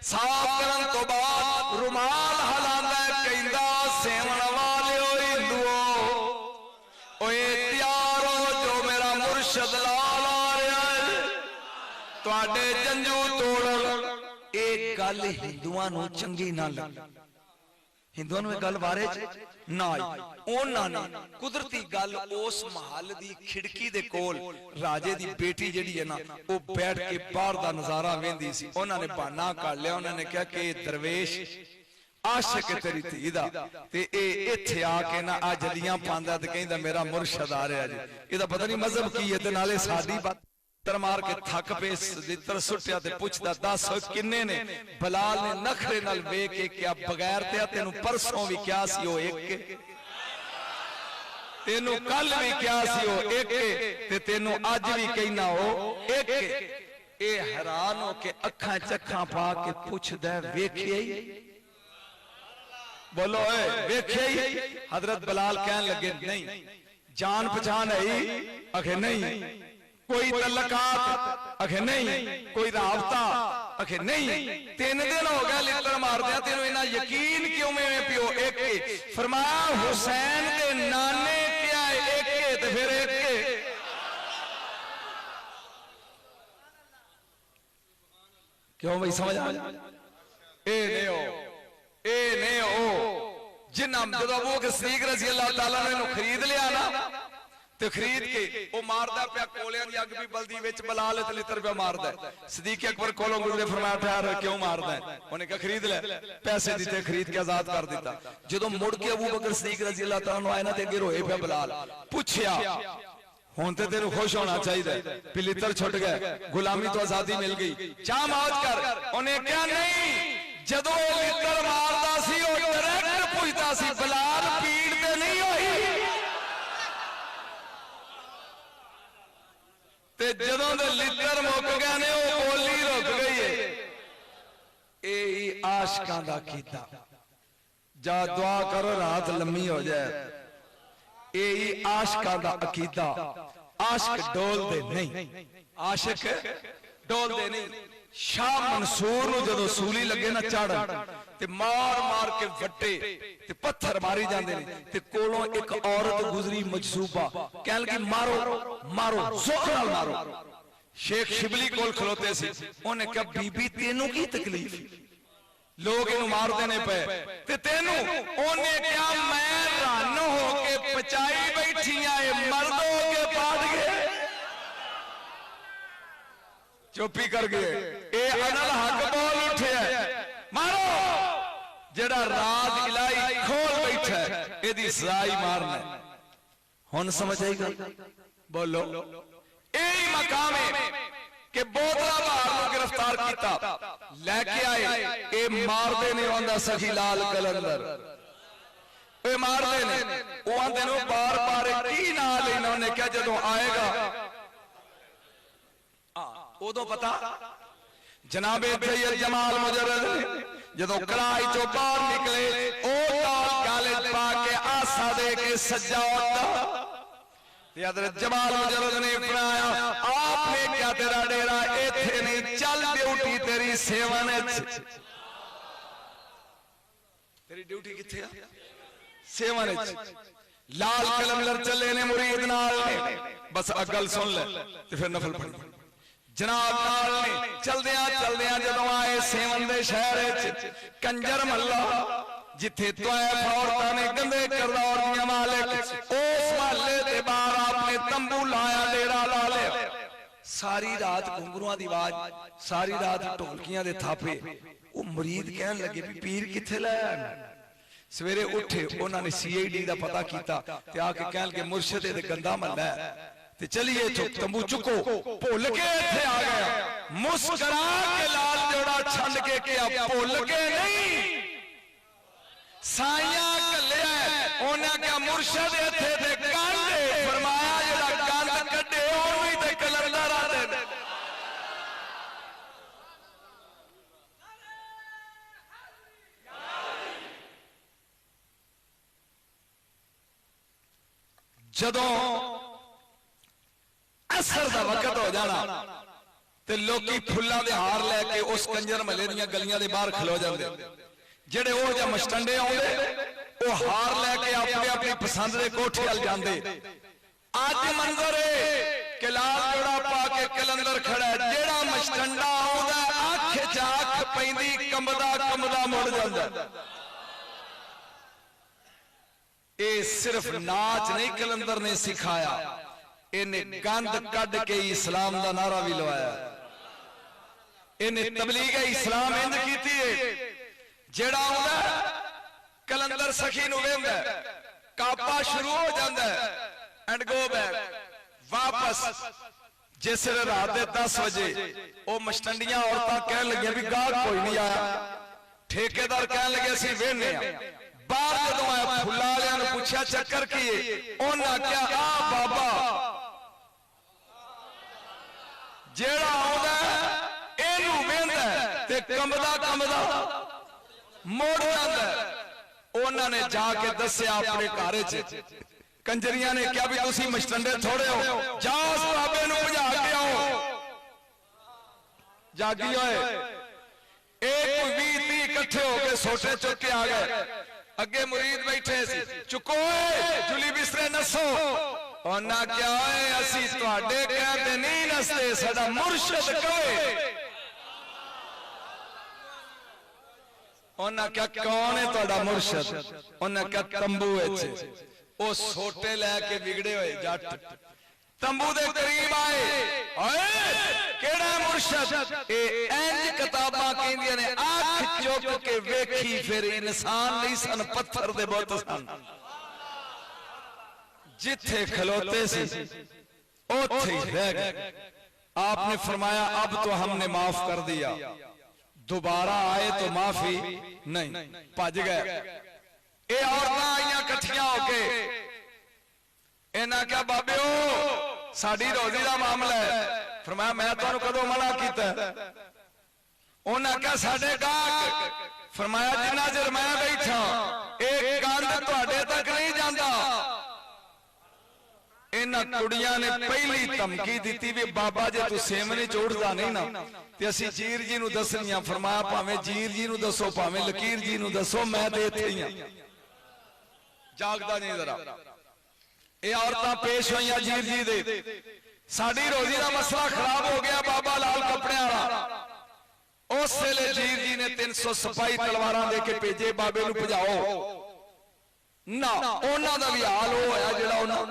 [SPEAKER 1] साफ करन तो बाद रुमाल हलांदा कहंदा सेवन वालिओ हिंदुओ ओए तैयार हो जो मेरा मुर्शद लाल आ रहा है तुहाडे जंजू तोड़। ए गल हिंदुआं नूं चंगी ना लगी। हिंदुआं नूं गल बारे ना आई। उन्हां ने कुदरती गल उस महल दी खिड़की दे कोल राजे दी बेटी जिहड़ी है ना वो बैठ के बाहर दा नजारा वेंदी सी। उन्हां ने बहाना कर लिया। उन्हां ने कहा कि दरवेश आशिक है तेरी धी दा ते ए इत्थे आके ना आ जलियां पांदा ते कहंदा मेरा मुर्शद आ रहा जी। इहदा पता नहीं मजहब की है ते नाले साडी बात मार के थक पे जित्र सुटिया ते पुछदा 10 किन्ने ने? बलाल ने नखरे नाल वेख के क्या बगैर ते तेनू परसों भी क्या सी ओ एक, तेनू कल भी क्या सी ओ एक ते तेनू अज भी कहना हो एक। ए हैरान हो के अखां चखां पा के पुछदा वेखिए बोलो ए वेखिए? हजरत बलाल कहन लगे नहीं। जान पहचान है? आखे नहीं। कोई तलकात? आखे नहीं। कोई राबता? आखे नहीं। 3 दिन हो गए लित्र मारदे तेन इना यकीन क्यों में पियो एक? फरमाया हुसैन के नाने क्या एक ते फिर एक। क्यों भाई समझ आ? ए नहीं हो जिन्ना जब अबू बकर सिद्दीक रज़ी अल्लाह तआला ने खरीद लिया ना ते खरीद के वो मारदा पिया कोलियां दी अग भी बलदी विच बलाल ते लित्र पे मारदा। सिद्दीक अकबर कोलों गुजरे फरमाया ठहर क्यों मारदा है? उन्हें कहा खरीद ले। पैसे दिते खरीद के आजाद कर दिता। जदों मुड़ के अबू बकर सिद्दीक रज़ी अल्लाह तआला नु आए ना ते अगे रोए पिया बलाल। पूछया हुण ते तेनू खुश होना चाहिए भी लित्र छुट गए गुलामी तो आजादी मिल गई चाह मौज कर। उन्हें क्या नहीं जदों लित्र मारदा सी ओ डायरेक्ट पुछदा सी बलाल पीड़ ते नहीं होई ते जदों दे लित्र मुक गए ने ओ बोली रुक गई है। ए आशिकां दा कीता जा दुआ करो रात लम्मी हो जाए। ए आशिकां दा अकीदा। आशिक डोल दे नहीं। आशिक डोल दे नहीं। शाह मंसूर नु जदों सूली लगे ना चढ़ ते मार मार के वट्टे ते पत्थर मारी जांदे ने ते कोलों एक औरत गुजरी मजसूबा कहन लगी मारो मारो जोर नाल मारो। शेख शिबली कोल खलोते सी। उन्हें कहा बीबी तेनू की तकलीफ? लोग इनू मार देने पे ते तेनू? उन्हें क्या मैं रन हो के पचाई बैठी आए मर्द हो के पाट गए। चुप्पी कर गए। ए अनल हक बोल उठे मारो जेड़ा राज इलाही खोल बैठा है एदी सजाई मारना। हुन समझ आई गल? बोलो। यही मकाम है कि बोतला बहार को गिरफ्तार किया लैके आए ए मारदे ने आंदा सखी लाल कलंदर ए मारदे ने ओ आंदे ने बार बार की ना लेना। उन्हें क्या जदों आएगा उदों पता जनाबे सैयद जमाल मुजर्रद जदों कलाई चो बाहर निकले ओ गाले पा के आसा दे के सज्जा हज़रत जमाल मुजर्रद ने फरमाया आपने क्या तेरा डेरा इत्थे नहीं चल ड्यूटी तेरी सेवन तेरी ड्यूटी किथे आ? सेवन लाल कलंदर चले ने मुरीद नाल बस अगल सुन ले ते फिर नफल पढ़। जनाब नाल ने चलदियां जदों आए सेवन दे शहर कंजर महला जिथे तौयफ औरतां ने गंदे किरदार दियां मालिक उस महल्ले दे बाहर आपने तंबू लाया डेरा ला लिया। सारी रात घुंघरूआं दी आवाज सारी रात ढोलकियां दे थापे। वो मुरीद कहन लगे भी पीर किथे लाया? सवेरे उठे उन्होंने CID का पता किया ते आके कहन लगे मुर्शिद दे गंदा महल्ला है ते चलिए तंबू चुको भुल के इत्थे आ गया। मुस्कुरा के लाल जोड़ा छंड के क्या भुल के नहीं साइयां कलिया उन्हें क्या मुर्शद इत्थे ते कंडे फरमाया जेड़ा गंद कड्डे ओनू ही ते कलंदर आते ने। जदों असर दा वक्त हो जाना ते लोकी फुल्लां दे हार लैके उस कंजर महले दीयां गलियां दे बाहर खलो जांदे। जेड़े ओह जिहा मस्टंडे आउंदे वो हार लैके अपनी अपनी पसंद के कोठे अल जाते। अज मंजर है कि लाल जोड़ा पा के कलंदर खड़ा है, जेड़ा मस्टंडा आउंदा अख च अख पैंदी कंबदा कंबदा मुड़ जांदा। ये सिर्फ नाच नहीं कलंदर ने सिखाया, इन्हें गंद कढ़ के इस्लाम का नारा भी लवाया। इन्हें तबलीग इस्लाम इंज कीती है, जेड़ा आउंदा कलंदर सखी नूं वेंदा कापा शुरू हो जाता है एंड गो बैक वापस। जिस रात के 10 बजे वो मस्टंडियां औरतां कह लगियां भी गाहक कोई नहीं आया, ठेकेदार कह लगे असीं वेहने आ। बाहर जदों आया फुल्लां वालियां नूं पुछया चक्कर की है, उन्हां आख्या आ बाबा जेड़ा आउंदा इहनूं वेंदा ते कंबदा कंबदा मुड़ जांदा। उन्होंने जाके दसिया अपने घर च, कंजरियां ने क्या भी तुसी मस्टंडे थोड़े हो, जाओ उस बाबे नूं बुझा के आओ। जागी होए एक 20-30 इकट्ठे होके सोटे चुक के आ गए। अगे मुरीद बैठे सी, चुको जुली बिस्तरे नसो। उन्हां क्या होए असीं तुहाडे कहते नहीं नसते, साडा मुर्शद कहे। उन्हें क्या कौन है तुहाडा मुर्शद? उन्हें क्या तंबू वो सोटे लैके बिगड़े हुए जट तंबू दे करीब आए, केड़ा मुर्शद? इंज किताबां कहंदियां ने अख चुक के वेखी फिर इंसान नहीं सन पत्थर दे बुत सन। जिथे खलोते सी ओथे ही रह गए। आपने फरमाया अब तो हमने माफ कर दिया, दोबारा आए तो माफी नहीं। भज गए। ये औरतां आईयां कट्ठियां होके, इन्हां क्या बाबे ओ साडी रोजी का मामला है। फरमाया मैं तुहानूं कदों मना कीता? उन्हां क्या साडे गाहक। फरमाया जिन्ना चिर मैं बैठा एक गंद तुहाडे तक नहीं जांदा। इन्हां कुड़ियां ने पहली धमकी दी भी बाबा जे तू सेमने चोड़दा नहीं ना ते असीं जीर जी नूं दसणियां। फरमाया भावें जीर जी नूं दसो भावें लकीर जी नूं दसो, मैं ते इत्थे ही हां। जागदा नहीं जरा। ये औरतां पेश होईयां जीर जी दे, साडी रोजी का मसला खराब हो गया बाबा लाल कपड़े वाला। उस वेले जीर जी ने 300 सिपाही तलवारां दे के भेजे बाबे नूं भजाओ ना। उन्हां दा भी हाल हो होया जिहड़ा उन्हां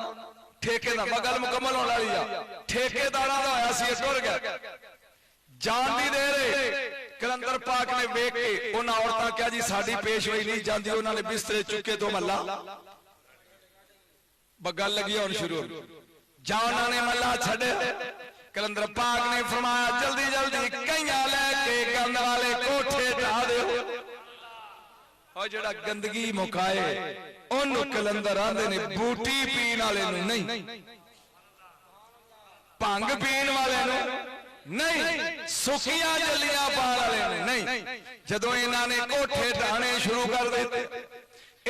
[SPEAKER 1] ठेकेदार गल मुकम्मल होने वाली आ, ठेकेदारां दा होया सी टुर गया। जान दी दे रहे कलंदर पाक ने वेख के उन्हां औरतां क्या जी साडी पेशवाई नहीं जांदी। उन्होंने बिस्तरे चुके तो महला गल लगी होनी शुरू। जा उन्होंने महला छड़े। कलंदर पाक ने फरमाया जल्दी जल्दी कईयां लैके गंद वाले कोठे ढा दो। और जेड़ा गंदगी मुकाए ओनू कलंदर आंदे ने बूटी पीण वाले नूं नहीं, भंग पीण वाले नूं नहीं, सुखियां जलियां पाण वाले नूं नहीं। जदों इन्हां ने कोठे ढाणे शुरू कर दिते,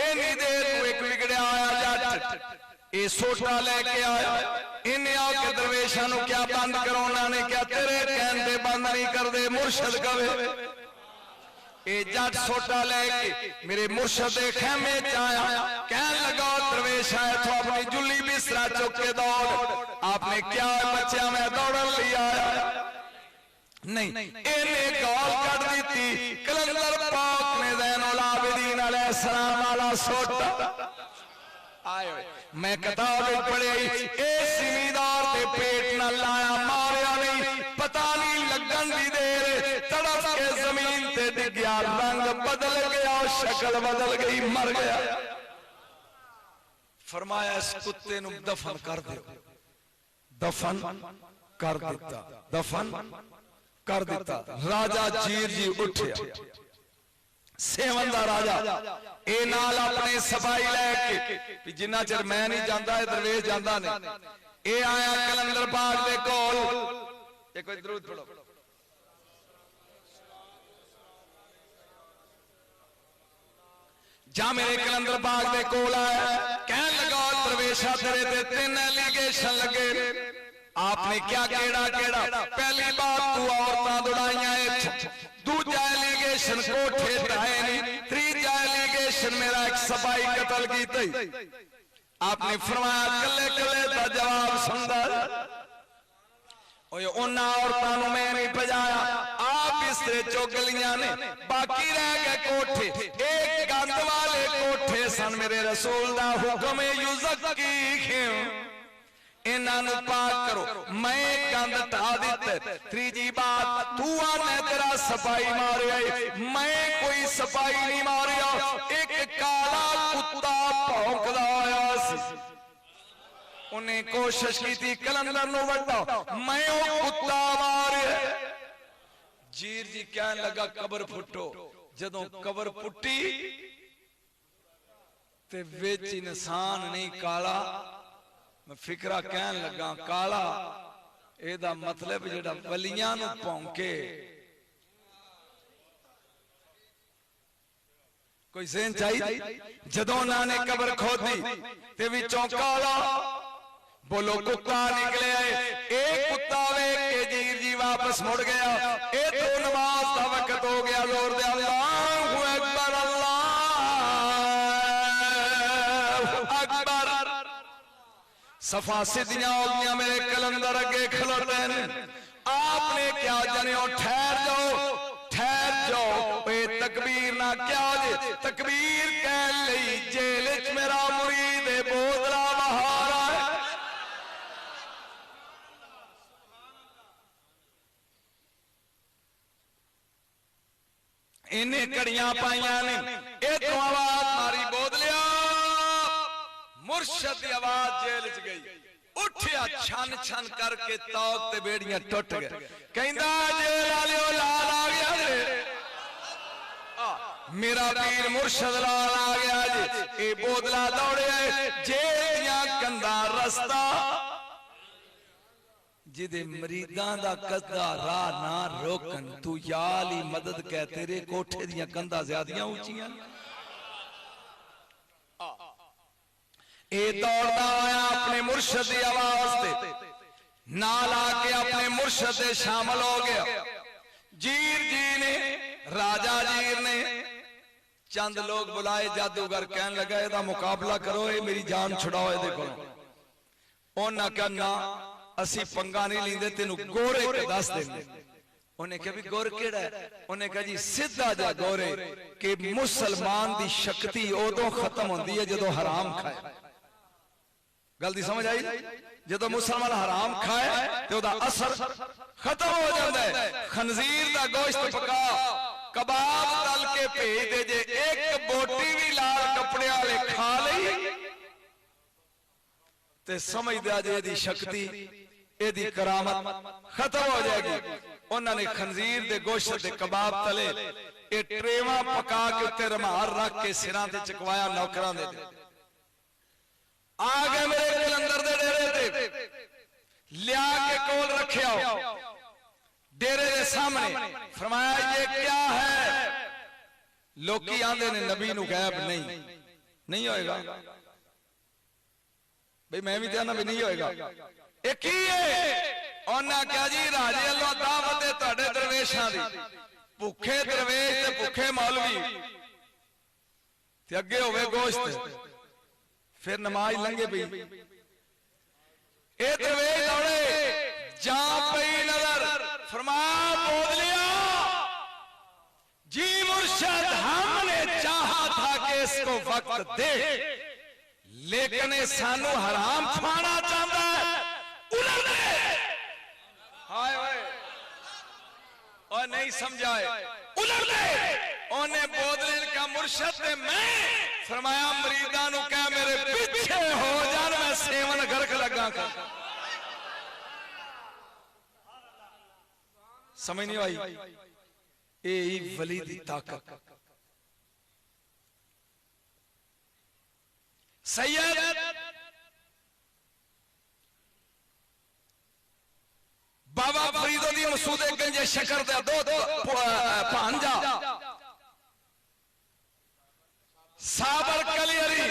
[SPEAKER 1] इन्नी देर तू एक बिगड़िया आया जट ये सोटा लेके आया। इन्हें आके दरवेशां नूं क्या बंद करो? उन्होंने क्या तेरे कहण ते बंद नहीं करदे, मुर्शद कवे। ये जट सोटा लेके मेरे मुर्शद दे खेमे च आया, कहन लगा दरवेश आया तो अपनी जुली बिस्तरा चुक के दौड़। आपने क्या बच्चा मैं दौड़न ले आया नहीं, इन्हें गौल कर दी। कलंदर पाक ने ज़ैनुल आबिदीन अलैहिस्सलाम वाला सोटा आए। मैं किताब पढ़ी, जिमीदार के पेट न लाया मारिया नहीं, पता नहीं लगन दी देर तड़प के जमीन ते डिग गया, रंग बदल गया, शक्ल बदल गई, मर गया। फरमाया इस कुत्ते नूं दफन कर दो। दफन कर दिता, दफन कर दिता। राजा जीर जी उठया, सेवन दा राजा ए नाल अपने सफाई लैके जिन्ना चिर मैं नहीं जाता दरवेश जाता नहीं ए आया कलंदर पाक दे कोल एक बार दरूद पढ़ो जा मेरे कलंदर पाक दे कोल आया कहन लगा दरवेशा तेरे ते 3 एलिगेशन लगे आपने क्या केड़ा केड़ा पहली बात तू औरतां दौड़ाइयां दूजा एलिगेशन कोठे ढाए नहीं तीजा एलिगेशन मेरा एक सपाई कतल की आपने फरमाया कले कले का जवाब सुनदा उन्हां औरतां नूं मैं नहीं भजाया आप बिस्तरे चो गलियां ने बाकी रह गए कोठे एक गंद वाले कोठे सन मेरे रसूल दा हुक्म युज़क्कीहिम इन्हां पाक करो मैं गंद ढा दिते तीजी बात तू आने तेरा सपाई मारिया मैं कोई सपाई नहीं मारिया एक काला कुत्ता भौंकदा आया सी उन्हें कोशिश की थी कलंदर नूं वड्डा मैं वो कुत्ता मारिया जीर जी कहन लगा कबर फुटो जदों कबर पुट्टी ते विच इंसान नहीं काला मैं फिकरा कहन लगा काला एदा मतलब जेड़ा वलियां नूं भौंके कोई ज़हन चाहिए जदों उन्होंने कबर खोदी ते विचों काला बोलो कुत्ता निकले एक कुत्ता वेख के जीर जी वापस मुड़ गया ए तो नमाज का वक्त हो गया जोर दे अल्लाहू अकबर अल्लाहू अकबर सफा सिद्धियां हो गया मेरे कलंदर अगे खलोते हैं आपने क्या जाने ठहर जाओ ए तकबीर ना क्या जे तकबीर कह लई जेल च मेरा मुरीद बोतला बहारा इन्हें कड़ियां पाइया ने एक आवाज मारी बोतलिया मुर्शद की आवाज जेल च गई उठिया छन छन करके तौक ते बेड़ियां टुट गए कहंदा जेल वालियो लाल आ गया जे मेरा पीर मुर्शद लाल आ गया जी ए बोतला दौड़े जेल दियां कंधा रस्ता जिदे मरीदां दा कदा राह ना रोकन तू याल ही मदद कह तेरे कोठे दियां कंधा ज्यादा ऊंचियां ए दौड़दा आया अपने मुर्शद दी आवाज ते नाल आके अपने मुर्शद दे शामिल हो गया जीर जी ने राजा जीर ने चंद लोग बुलाए जादूगर कहन लगा एदा मुकाबला करो ये मेरी जान छुड़ाओ ए देखो उन्हां कहना असी पंगा नहीं लींदे तेनू गोरे के दस देंगे उन्हें कहा भी गोर केड़ा है उन्हें कहा जी सीधा जा गोरे कि मुसलमान दी शक्ति उदों खत्म होंदी है जदों हराम खाए गल दी समझ आई जदों मुसलमान हराम खाए तो उदा असर खत्म हो जाता है खंजीर दा गोश्त पका कबाब तल के भेज दे जे एक बोटी भी लाल कपड़े वाले खा लई ते समझ दिया जे दी शक्ति एदी करामत खत्म हो जाएगी उन्होंने खंजीर दे गोश्त दे कबाब तले ए ट्रेवा पका के उत्ते रमार रख के सिरां ते चकवाया नौकरां दे आ गए मेरे कलंदर दे डेरे ते लिया के कोल रखिया डेरे दे सामने फरमाया ये क्या है लोकी आंदे ने नबी नू गैब नहीं होएगा भाई मैं भी कहना भी नहीं होएगा एक ही है उन्हें क्या जी राजे अल्लाह दावत है तुहाडे दरवेशां दी भुखे दरवेश ते भुखे मौलवी ते अगे होवे गोश्त फिर नमाज लंघे पई ए दरवेश दौड़े जा पई नजर फरमाया बोलिया जी मुर्शद हमने चाहा था कि इसको वक्त दे लेकिन सानू हराम खाना चाहता है हाय हाय और नहीं समझाए उन्हें बोदले का मुर्शद मैं फरमाया मरीदा नु कह मेरे पीछे हो जान मैं सेवन गर्क लगा कर समझ नहीं आई ए वली दी ताकत सैयद बाबा फरीदुद्दीन मसूदे गंजे शकर दे दो भांजा साबर कलियरी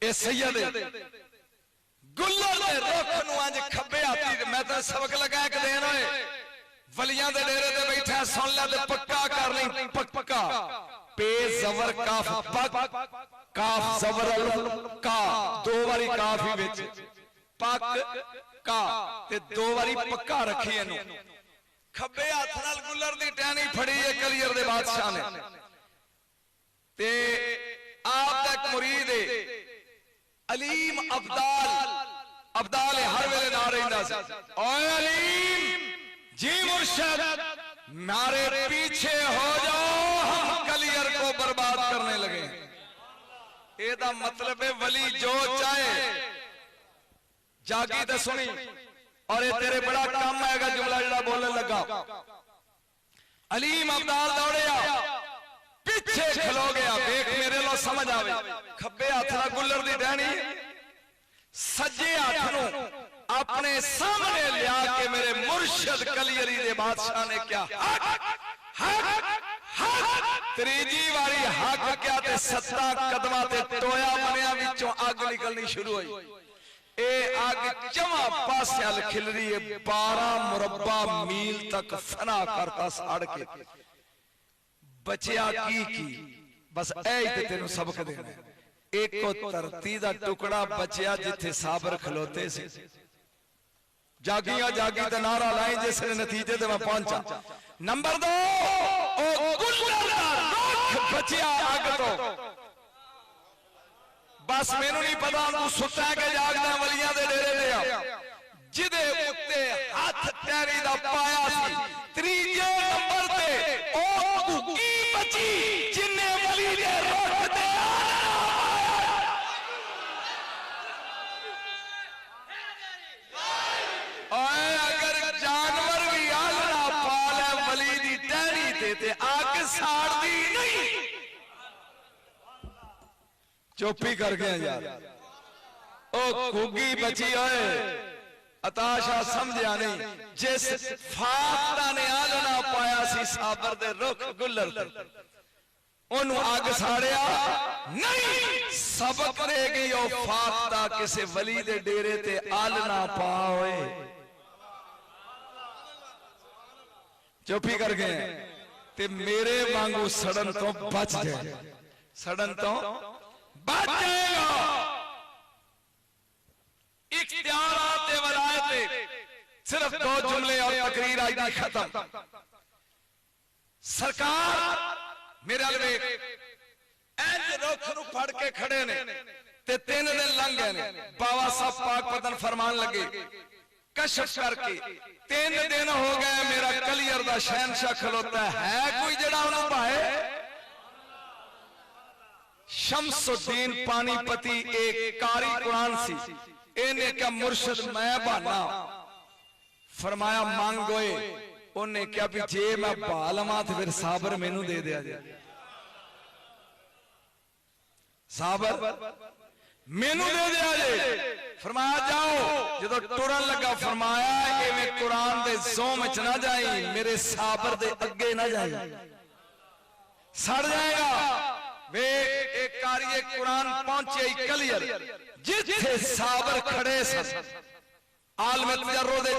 [SPEAKER 1] ए सैयद गुल्लर दे रुख नूं अज खब्बे हाथी मैं तो सबक लगा के देन होए वलियां दे डेरे ते बैठा सुन ले ते पक्का कर ली पक्का पे जबर काफ पक काफ जबर का दो बारी काफ ही विच पक का ते दो बारी पक्का रखी इनू खब्बे हाथ नाल गुल्लर दी टहनी फड़ी है कलियर दे बादशाह ने ते आप दा एक मुरीद है अलीम अब्दाल अब्दाल हर वेले ना रहिंदा सी ओए अलीम जी मुर्शिद मारे पीछे हो जाओ हम कलियर को बर्बाद करने लगे एदा मतलब है वली जो चाहे जागी तो सुनी और ये तेरे बड़ा काम आएगा जुमला जड़ा बोलने लगा अलीम अब्दाल दौड़िया पीछे खलो गया देख मेरे लो समझ आवे खब्बे हाथ ना गुल्लर दी डहनी सज्जे हाथ नू अपने सामने लिया के मेरे मुर्शिद कलियरी दे बादशाह ने क्या हक हक हक त्रीजी वारी हक क्या ते 7 कदमां ते टोया बनिया विचों अग निकलनी शुरू हुई ए आग चवा पास्याल खिल रही है 12 मुरब्बा मील तक फना करता साड़ के बचिया की बस ऐ ते तेनू सबक देना एक को धरती दा टुकड़ा बचिया जिथे साबर खलोते से जागिया जागी ते नारा लाई जिस नतीजे ते मैं पहुंचा नंबर 2 ओ गुल्लर दा रुख बचिया आग तो बस मैनू नहीं पता तू सुता के जागदा वलियां दे डेरे ते आ जिदे उत्ते हाथ तैरी दा पाया सी त्रीजे नंबर ते ओ की बची जिन्ने वली दे रुख ते ओए अगर जानवर भी आलना पाले वली दी टहनी ते आग साड़दी नहीं चुप्पी कर गया यार ओ घुगी बची होए अताशा समझिया नहीं जिस फाकता ने आलना पाया सी साबर दे रुख गुल्लर ते ओनू अग साड़िया नहीं सबक दे गई ओ फाकता किसे वली दे डेरे ते आलना पा होए चुप्पी कर गए ते मेरे वांगू सड़न तो बच जाए सड़न तो बच जाएगा इख्तियारात वलायत सिर्फ 2 जुमले और तकरीर आई दी खत्म सरकार मेरे अलवे इंज रुख नू फड़ के खड़े ने ते 3 दिन लंघ गए ने बाबा साहब पाक पतन फरमान लगे कशफ करके 3 दिन हो गए मेरा कलियर दा शहनशाह खलोता है कोई जड़ा उन्हों भाए शमसुद्दीन पानीपति एक कारी कुरान सी इन्हें क्या मुर्शिद मैं बहाना फरमाया मांगोए उन्हें क्या भी जे मैं बालमा तो फिर साबर मैनू दे दिया जाए साबर मैनू दे दिया जाए फरमाया जाओ जो टुरन लगा फरमाया इवें कुरान दे ज़ोम च ना जाई मेरे साबर दे अगे ना जाई सड़ जाएगा वे एक कारिए कुरान पहुंचे कलियर जिथे साबर खड़े सन आलम तजर्रो दे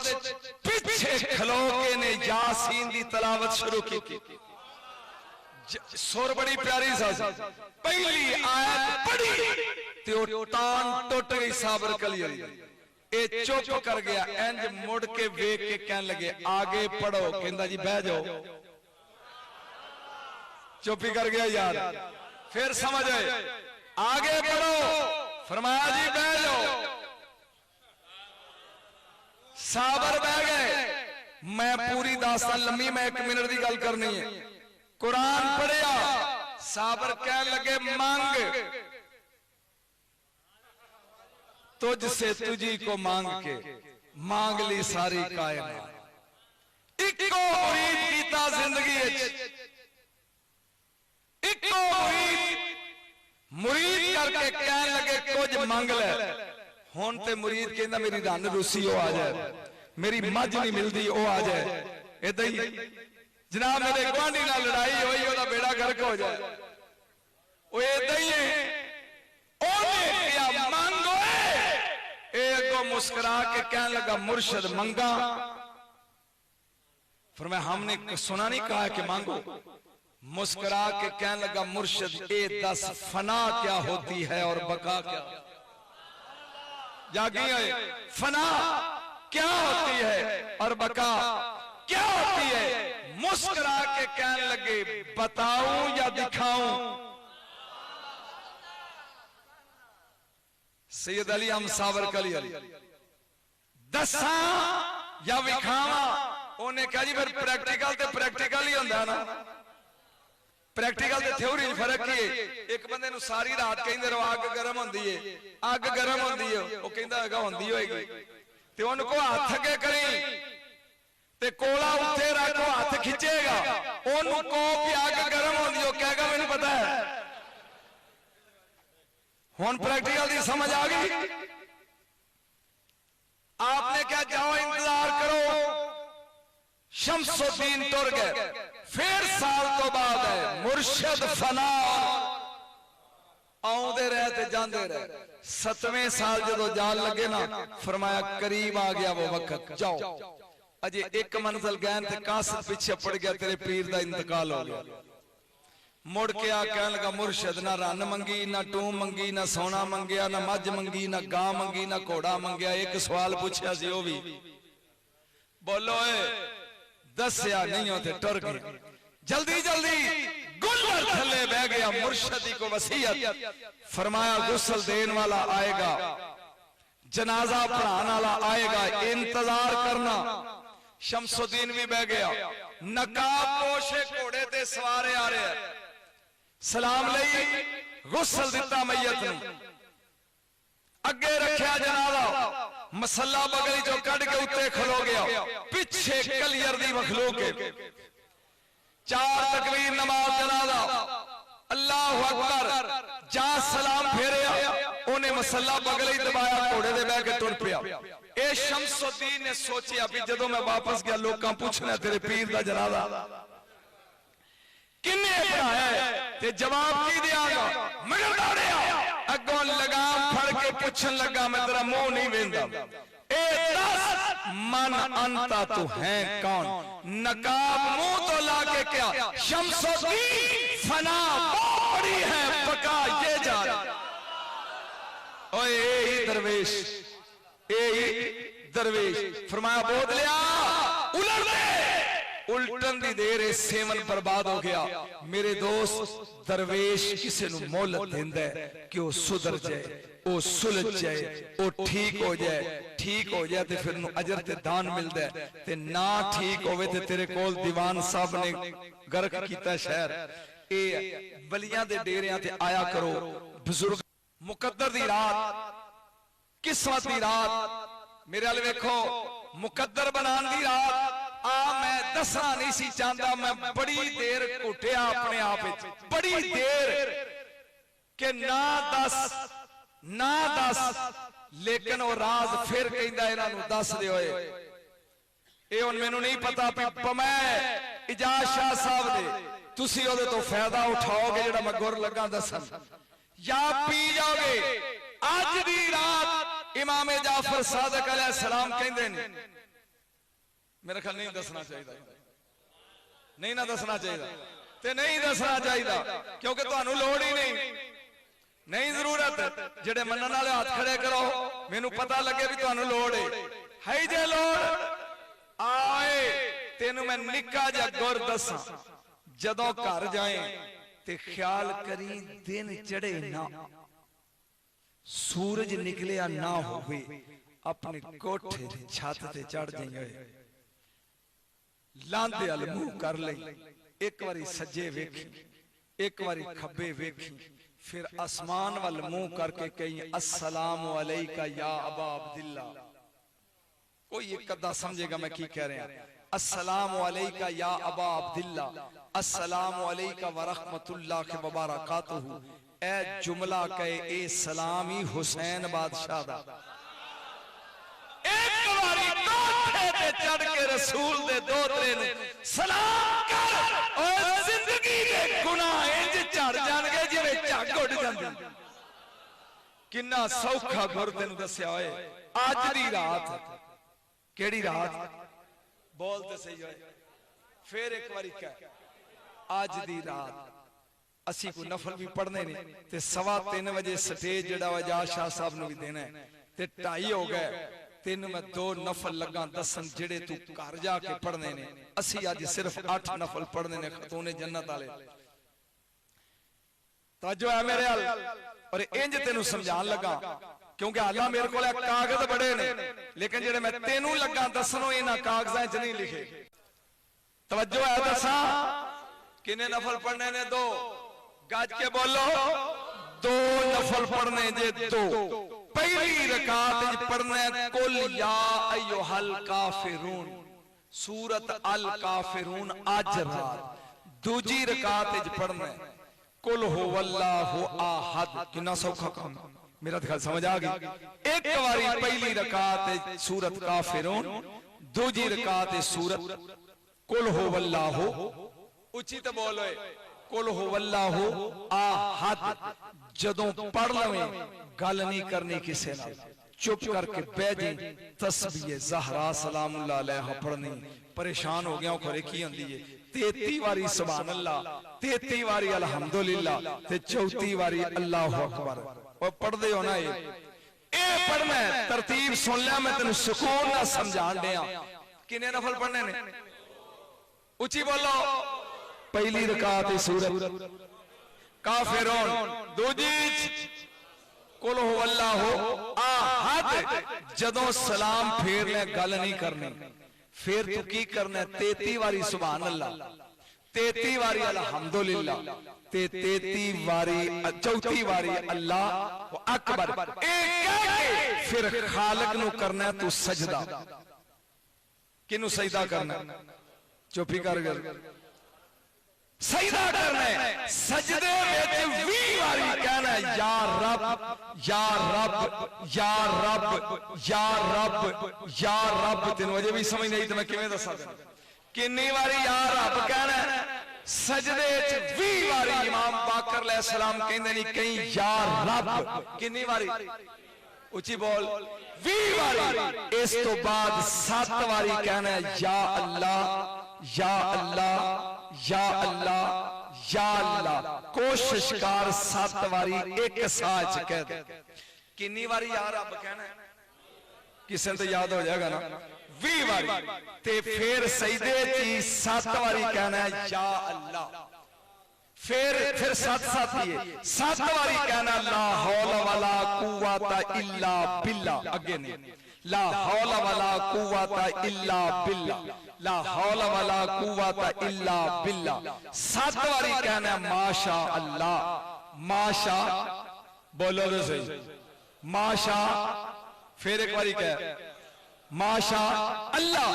[SPEAKER 1] पीछे खलो के ने यासीन दी तिलावत शुरू की सुर बड़ी प्यारी सा पहली आयत पढ़ी ते ओ टान टुट गई साबर कलियर ए चुप कर गया इंज मुड़ के वेख के कहने लगे आगे पढ़ो कहंदा जी बह जाओ चुप ही कर गया यार फिर समझ आए आगे बढ़ो फरमाया जी बह जाओ साबर बह गए मैं पूरी दास्तान लम्मी मैं 1 मिनट की गल करनी है कुरान पढ़िया साबर कह लगे मांग तुझसे तुझी को मांग के मांग ली सारी कायनात इको मुरीद कीता जिंदगी इको मुरीद करके कह हुण ते मुरीद कहंदा मेरी रन रूसी वो आ जाए, मेरी मझ नहीं मिलती वो आ जाए। इदा ही जनाब मेरे गुआढ़ी नाल लड़ाई हुई ओदा बेड़ा गर्क हो जाए। वो इदा ही है मांगो अगो मुस्कुरा के कहने लगा मुर्शद मंगा। फरमाया हमने सुना नहीं कहा कि मांगो। मुस्कुरा के कहने लगा मुर्शद ए 10 फना क्या होती है और बका क्या। जागी है फना क्या होती है और बका क्या होती है। मुस्कुरा के कहने लगे बताऊं या दिखाऊं। सैयद अली हम सावर कली अली दसा या विखावा। उन्हें कहा जी फिर प्रैक्टिकल ते प्रैक्टिकल ही होंदा ना। प्रैक्टिकल ते थ्योरी फर्क ही है। एक बंदे नु सारी रात कहंदे रहो अग गर्म होंदी है, अग गर्म होंदी है। वो कहंदा हैगा होंदी होएगी ते उनको हाथ अगे करी ते कोला उत्ते रखो हाथ खिंचेगा ओनू को कि अग गर्म होंदी हो कहेगा मैनू पता है। हुण प्रैक्टिकल की समझ आ गई। आपने क्या जाओ इंतजार करो। शमसुद्दीन टुर गए। फिर साल तो बाद है मुर्शद फना आउंदे रहे ते जांदे रहे। 7वें साल जदों जान लगे ना फरमाया करीब आ गया वो वक्त, जाओ अजे एक मंजिल गए ते कासद पीछे पड़ गया, तेरे पीर दा इंतकाल हो गया। मुड़ के आ कहने लगा मुर्शद ना रन मंगी ना टूम मंगी ना सोना मंगया ना मझ मंगी ना गां मंगी ना घोड़ा मंगया। एक सवाल पूछया सी ओ भी बोलो दसया नहीं होते टुर गए। जल्दी जल्दी गुलवर थले बह गया। मुर्शदी को वसीयत फरमाया गुस्ल देने वाला आएगा, जनाजा पढ़ाने वाला आएगा, इंतजार करना। शमसुद्दीन भी बह गया। नकाब पोशे घोड़े ते सवारे आ रहे हैं। सलाम लई गुस्ल दिता मैयत नूं, अगे रखा जनाजा। मसला बगली चो कढ़ के उत्ते खलो गया। पिछे कलियर दी मखलूक है। 4 तकबीर नमाज जनाजा अल्लाह अकबर जा सलाम फेरिया। उन्हें मसला बगली दबाया घोड़े दे बह के तुर पिया। ए शमसुद्दीन ने सोचा भी जदों मैं वापस गया लोकां पूछना तेरे पीर दा जनाजा किन्ने पढ़ाया ते जवाब की दियागा। मगर दौड़िया अगों लगाम फड़ के पूछन लगा मैं तेरा मुंह नहीं वेंदा। ए दस मन अंता तू है कौन। नकाब मुंह तो ला के क्या शमसुद्दीन फना बड़ी है पका ये जा। ओए ए दरवेश ए दरवेश फरमाया बोध लिया उलट दे। उल्टन दी देर सेवन बर्बाद हो गया। मेरे दोस्त दरवेश किसी नूं मोहलत देंदा है कि वो सुधर जाए, वो सुलझ जाए, वो ठीक हो जाए। ठीक हो जाए तो फिर अजर ते दान मिलता है, ते ना ठीक होवे ते तेरे कोल दीवान साहब ने गर्क कीता शहर। ए बलियां दे डेरियां ते आया करो बुजुर्ग। मुकद्दर दी रात, किस्मत दी रात, मेरे वाल वेखो मुकद्दर बनान दी रात। मैं दसना नहीं सी चाहता। मैं बड़ी देर घुटिया अपने आप बड़ी देर के ना दस ना दस, लेकिन वो राज फिर कहंदा इन्हां नूं दस दे। होए ये हुण मैनूं नहीं पता मैं इजाज शाह साहब दे तुसी ओदे तो फायदा उठाओगे जेड़ा मैं गुर लगा दसन या पी जाओगे। अज दी रात इमाम जाफर सादिक अलैहिस्सलाम कहंदे ने मेरा ख्याल नहीं दसना चाहिए, नहीं ना दसना चाहिए ते नहीं दसना चाहिए क्योंकि तुहानू लोड़ ही नहीं जरूरत। जेड़े मनन वाले हाथ खड़े करो, मैनू पता लगे भी तुहानू लोड़ है जे लोड़ आए। तेनू मैं निक्का जा गुर दसा, जदों घर जाए ते ख्याल करी दिन चढ़े ना, सूरज निकलिया ना होवे, अपने कोठे छत ते चढ़ जाइए, लांदे अल मुंह कर ले, एक बारी सज्जे वेखी, एक बारी खब्बे वेखी, फिर आसमान वाल मुंह करके कहीं अस्सलामु अलैका या अबा अब्दुल्ला। कोई एक अद्धा समझेगा मैं की कह रहा। अस्सलामु अलैका या अबा अब्दुल्ला, अस्सलामु अलैका व रहमतुल्लाहि व बरकातुहू। ए जुमला कहे ए सलामी हुसैन बादशाह दा। मोढे ते चढ़ के रसूल दे दोतरे नूं सलाम कर और जिंदगी दे गुनाह इंज झड़ जाणगे जिवें झग उड़ जांदी। किन्ना सौखा गुर तैनूं दस्सिया होए। अज दी रात केड़ी रात बोल ते सही होए फिर एक बारी कह अज दी रात असी कोई नफल भी पढ़ने ने ते 3:15 बजे स्टेज जड़ा वजा शाह साहब नूं भी देना है ते 2:30 हो गए। तेन मैं 2 नफल लगा दसन जेड़े तू घर जाके पढ़ने ने। असी अज सिर्फ 8 नफल पढ़ने ने खतूने जन्नत वाले। तवज्जो है मेरे हाल और इंज तेनू समझान लगा क्योंकि हालां मेरे को कागज बड़े ने लेकिन जेड़े मैं तेनू लगा दसनों इन्हां कागजां च नहीं लिखे। तवज्जो है दसा किन्ने नफल पढ़ने ने 2 गज के बोलो 2 नफल पढ़ने जे 2। पहली रकात पढ़ना कुल या अय्युहल काफिरून सूरत अल काफिरून आज रात। दूजी रकात पढ़ना कुल हुवल्लाहु अहद। कितना सौखा काम मेरा ख्याल समझ आ गई। एक बारी पहली रकात सूरत काफिरून दूजी रकात सूरत कुल हुवल्लाहु उचित बोलो कुल हुवल्लाहु अहद। जदों पढ़ लवें गल नहीं करनी किसी नाल चुप करके बह जाए। तस्बीह ज़हरा सलामुल्लाह अलैहा पढ़नी। परेशान हो गया खरे की होंदी है 33 बारी सुभान अल्लाह 33 बारी अल्हम्दुलिल्लाह ते 34 बारी अल्लाहु अकबर। और पढ़दे हो ना ये पढ़ना है तरतीब सुन लिया मैं तेन सुकून ना समझान दिया। किन्ने नफल पढ़ने ने उची बोलो। पहली रकात सूरत काफिरून दूजी कुल हुवल्लाहु अहद। जदों सलाम फेरना गल नहीं करनी फिर तू की करना 33 बारी सुभान अल्लाह 33 बारी अल्हम्दुलिल्लाह ते 33 बारी 34 बारी अल्लाह अकबर। फिर खालिक नू करना तू सजदा। किनू सजदा करना चुप ही कर सजदा करना है। सजदे विच 20 बारी कहना या रब या रब या रब या रब या रब। तेन अजे भी समझ नहीं तो मैं किवें दसां किन्नी बारी या रब कहना है। सजदे च 20 बारी इमाम बाकर अलैहिस्सलाम कहंदे नहीं कहीं या रब। किन्नी बारी उची बोल 20 बारी। इस तो बाद 7 बारी कहना है या अल्लाह या अल्लाह या अल्लाह या अल्लाह। कोशिश कर 7 बारी एक साथ कह दे। किन्नी बारी या रब कहना है किसी तो याद हो जाएगा ना 20 बारी। ते फिर सजदे च 7 बारी कहना है या अल्लाह। फिर 7 ही 7 बारी कहना ला हौला वला कुव्वता इल्ला बिल्लाह। अगे नहीं ला हौला वला कुव्वता इल्ला बिल्लाह ला हौला वला कुव्वता इल्ला बिल्लाह। 7 बारी कहना माशा अल्लाह माशा बोलो तो सही माशा। फिर एक बारी कह माशा अल्लाह।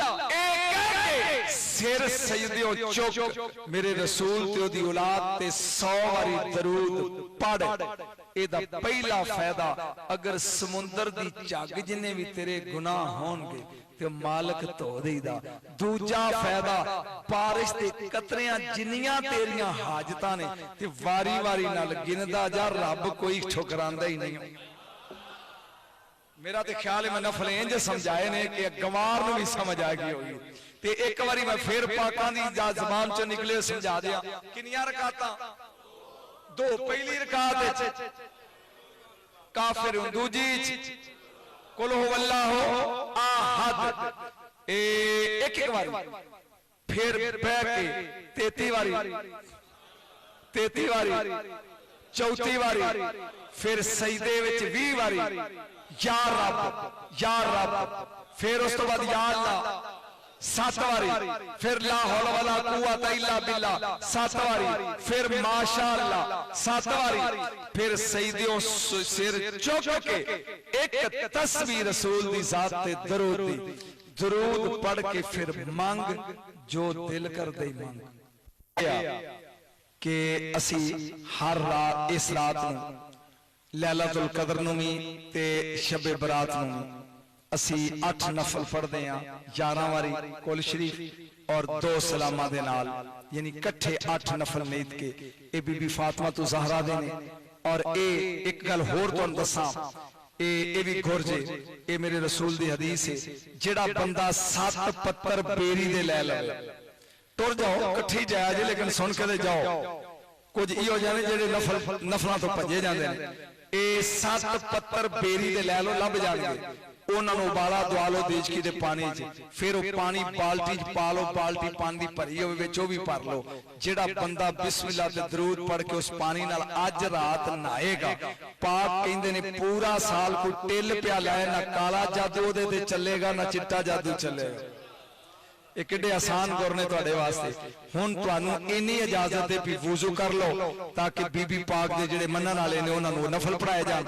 [SPEAKER 1] सिर सजदे चुक मेरे रसूल ते ओदी औलाद ते 100 बारी दरूद पढ़। एदा पहला फायदा अगर समुंदर दी झग जिन्ने भी तेरे गुनाह होणगे ते मालिक धो देदा। दूजा फायदा बारिश दे कतरियां जिन्नियां तेरियां हाजतां ने ते वारी वारी नाल गिनदा जा रब कोई ठुकरांदा ही नहीं। मेरा तो ख्याल है मैं नफल इंज समझाए ने कि गवार नूं भी समझ आ गई होगी। ते एक बारी मैं फिर पाकां दी ज़बान चों निकले समझा दिया। कितनियां रकातां 2। पहली रकात विच काफिर दूजी कुल हुवल्लाहु अहद। एक एक बारी फिर बह के 33 बारी 34 बारी फिर सजदे विच 20 बारी या रब। फिर उस तो बाद या अल्लाह 7 बारी। फिर ला हौला वला कुव्वता इल्ला बिल्लाह 7 बारी। फिर माशा अल्लाह 7 बारी। फिर सजदों सिर चुक के एक तस्बीह रसूल दी जात ते दरूद दी दरूद पढ़ के फिर मांग जो दिल कर दे मांग। कि असी हर रात इस रात नूं लैलतुल कदर नूं भी ते शबे बरात नूं असी 8 नफल पढ़ते हैं 11 वारी कुल शरीफ और 2 सलामा दे नाल, यानी इकट्ठे 8 नफल नीत के। ये बीबी फातिमा तो ज़हरा दे ने। और ये एक गल होर तुहानू दसां, ये भी गुरजे, ये मेरे रसूल दी हदीस है, जेड़ा बंदा 7 पत्तर बेरी दे लै लवे, तुर जाओ इकट्ठी जाया जे, लेकिन सुन के जाओ। कुछ इहो जाने जेड़े नफलों तो भजे जाते हैं, ये 7 पत्तर बेरी दे लै लो, लभ जाएंगे। उन्होंने उबाला दवा लो देजकी दे पानी च, फिर वो पानी बाल्टी च पा लो, बाल्टी पानी दी भरी होवे विच ओ भी भर लो। जेड़ा बंदा बिस्मिल्लाह ते दरूद पढ़ के उस पानी नाल अज रात नहाएगा, पाक कहंदे ने पूरा साल कोई टिल पिया लाए ना काला जादू ओदे ते चलेगा ना चिट्टा जादू चलेगा। ये किड्डे आसान गुर ने तुहाडे वास्ते। हुण तुहानू इन्नी इजाजत है भी वुजू कर लो ताकि बीबी पाक दे जेड़े मनन वाले ने उन्हां नू नफल पढ़ाए जाण।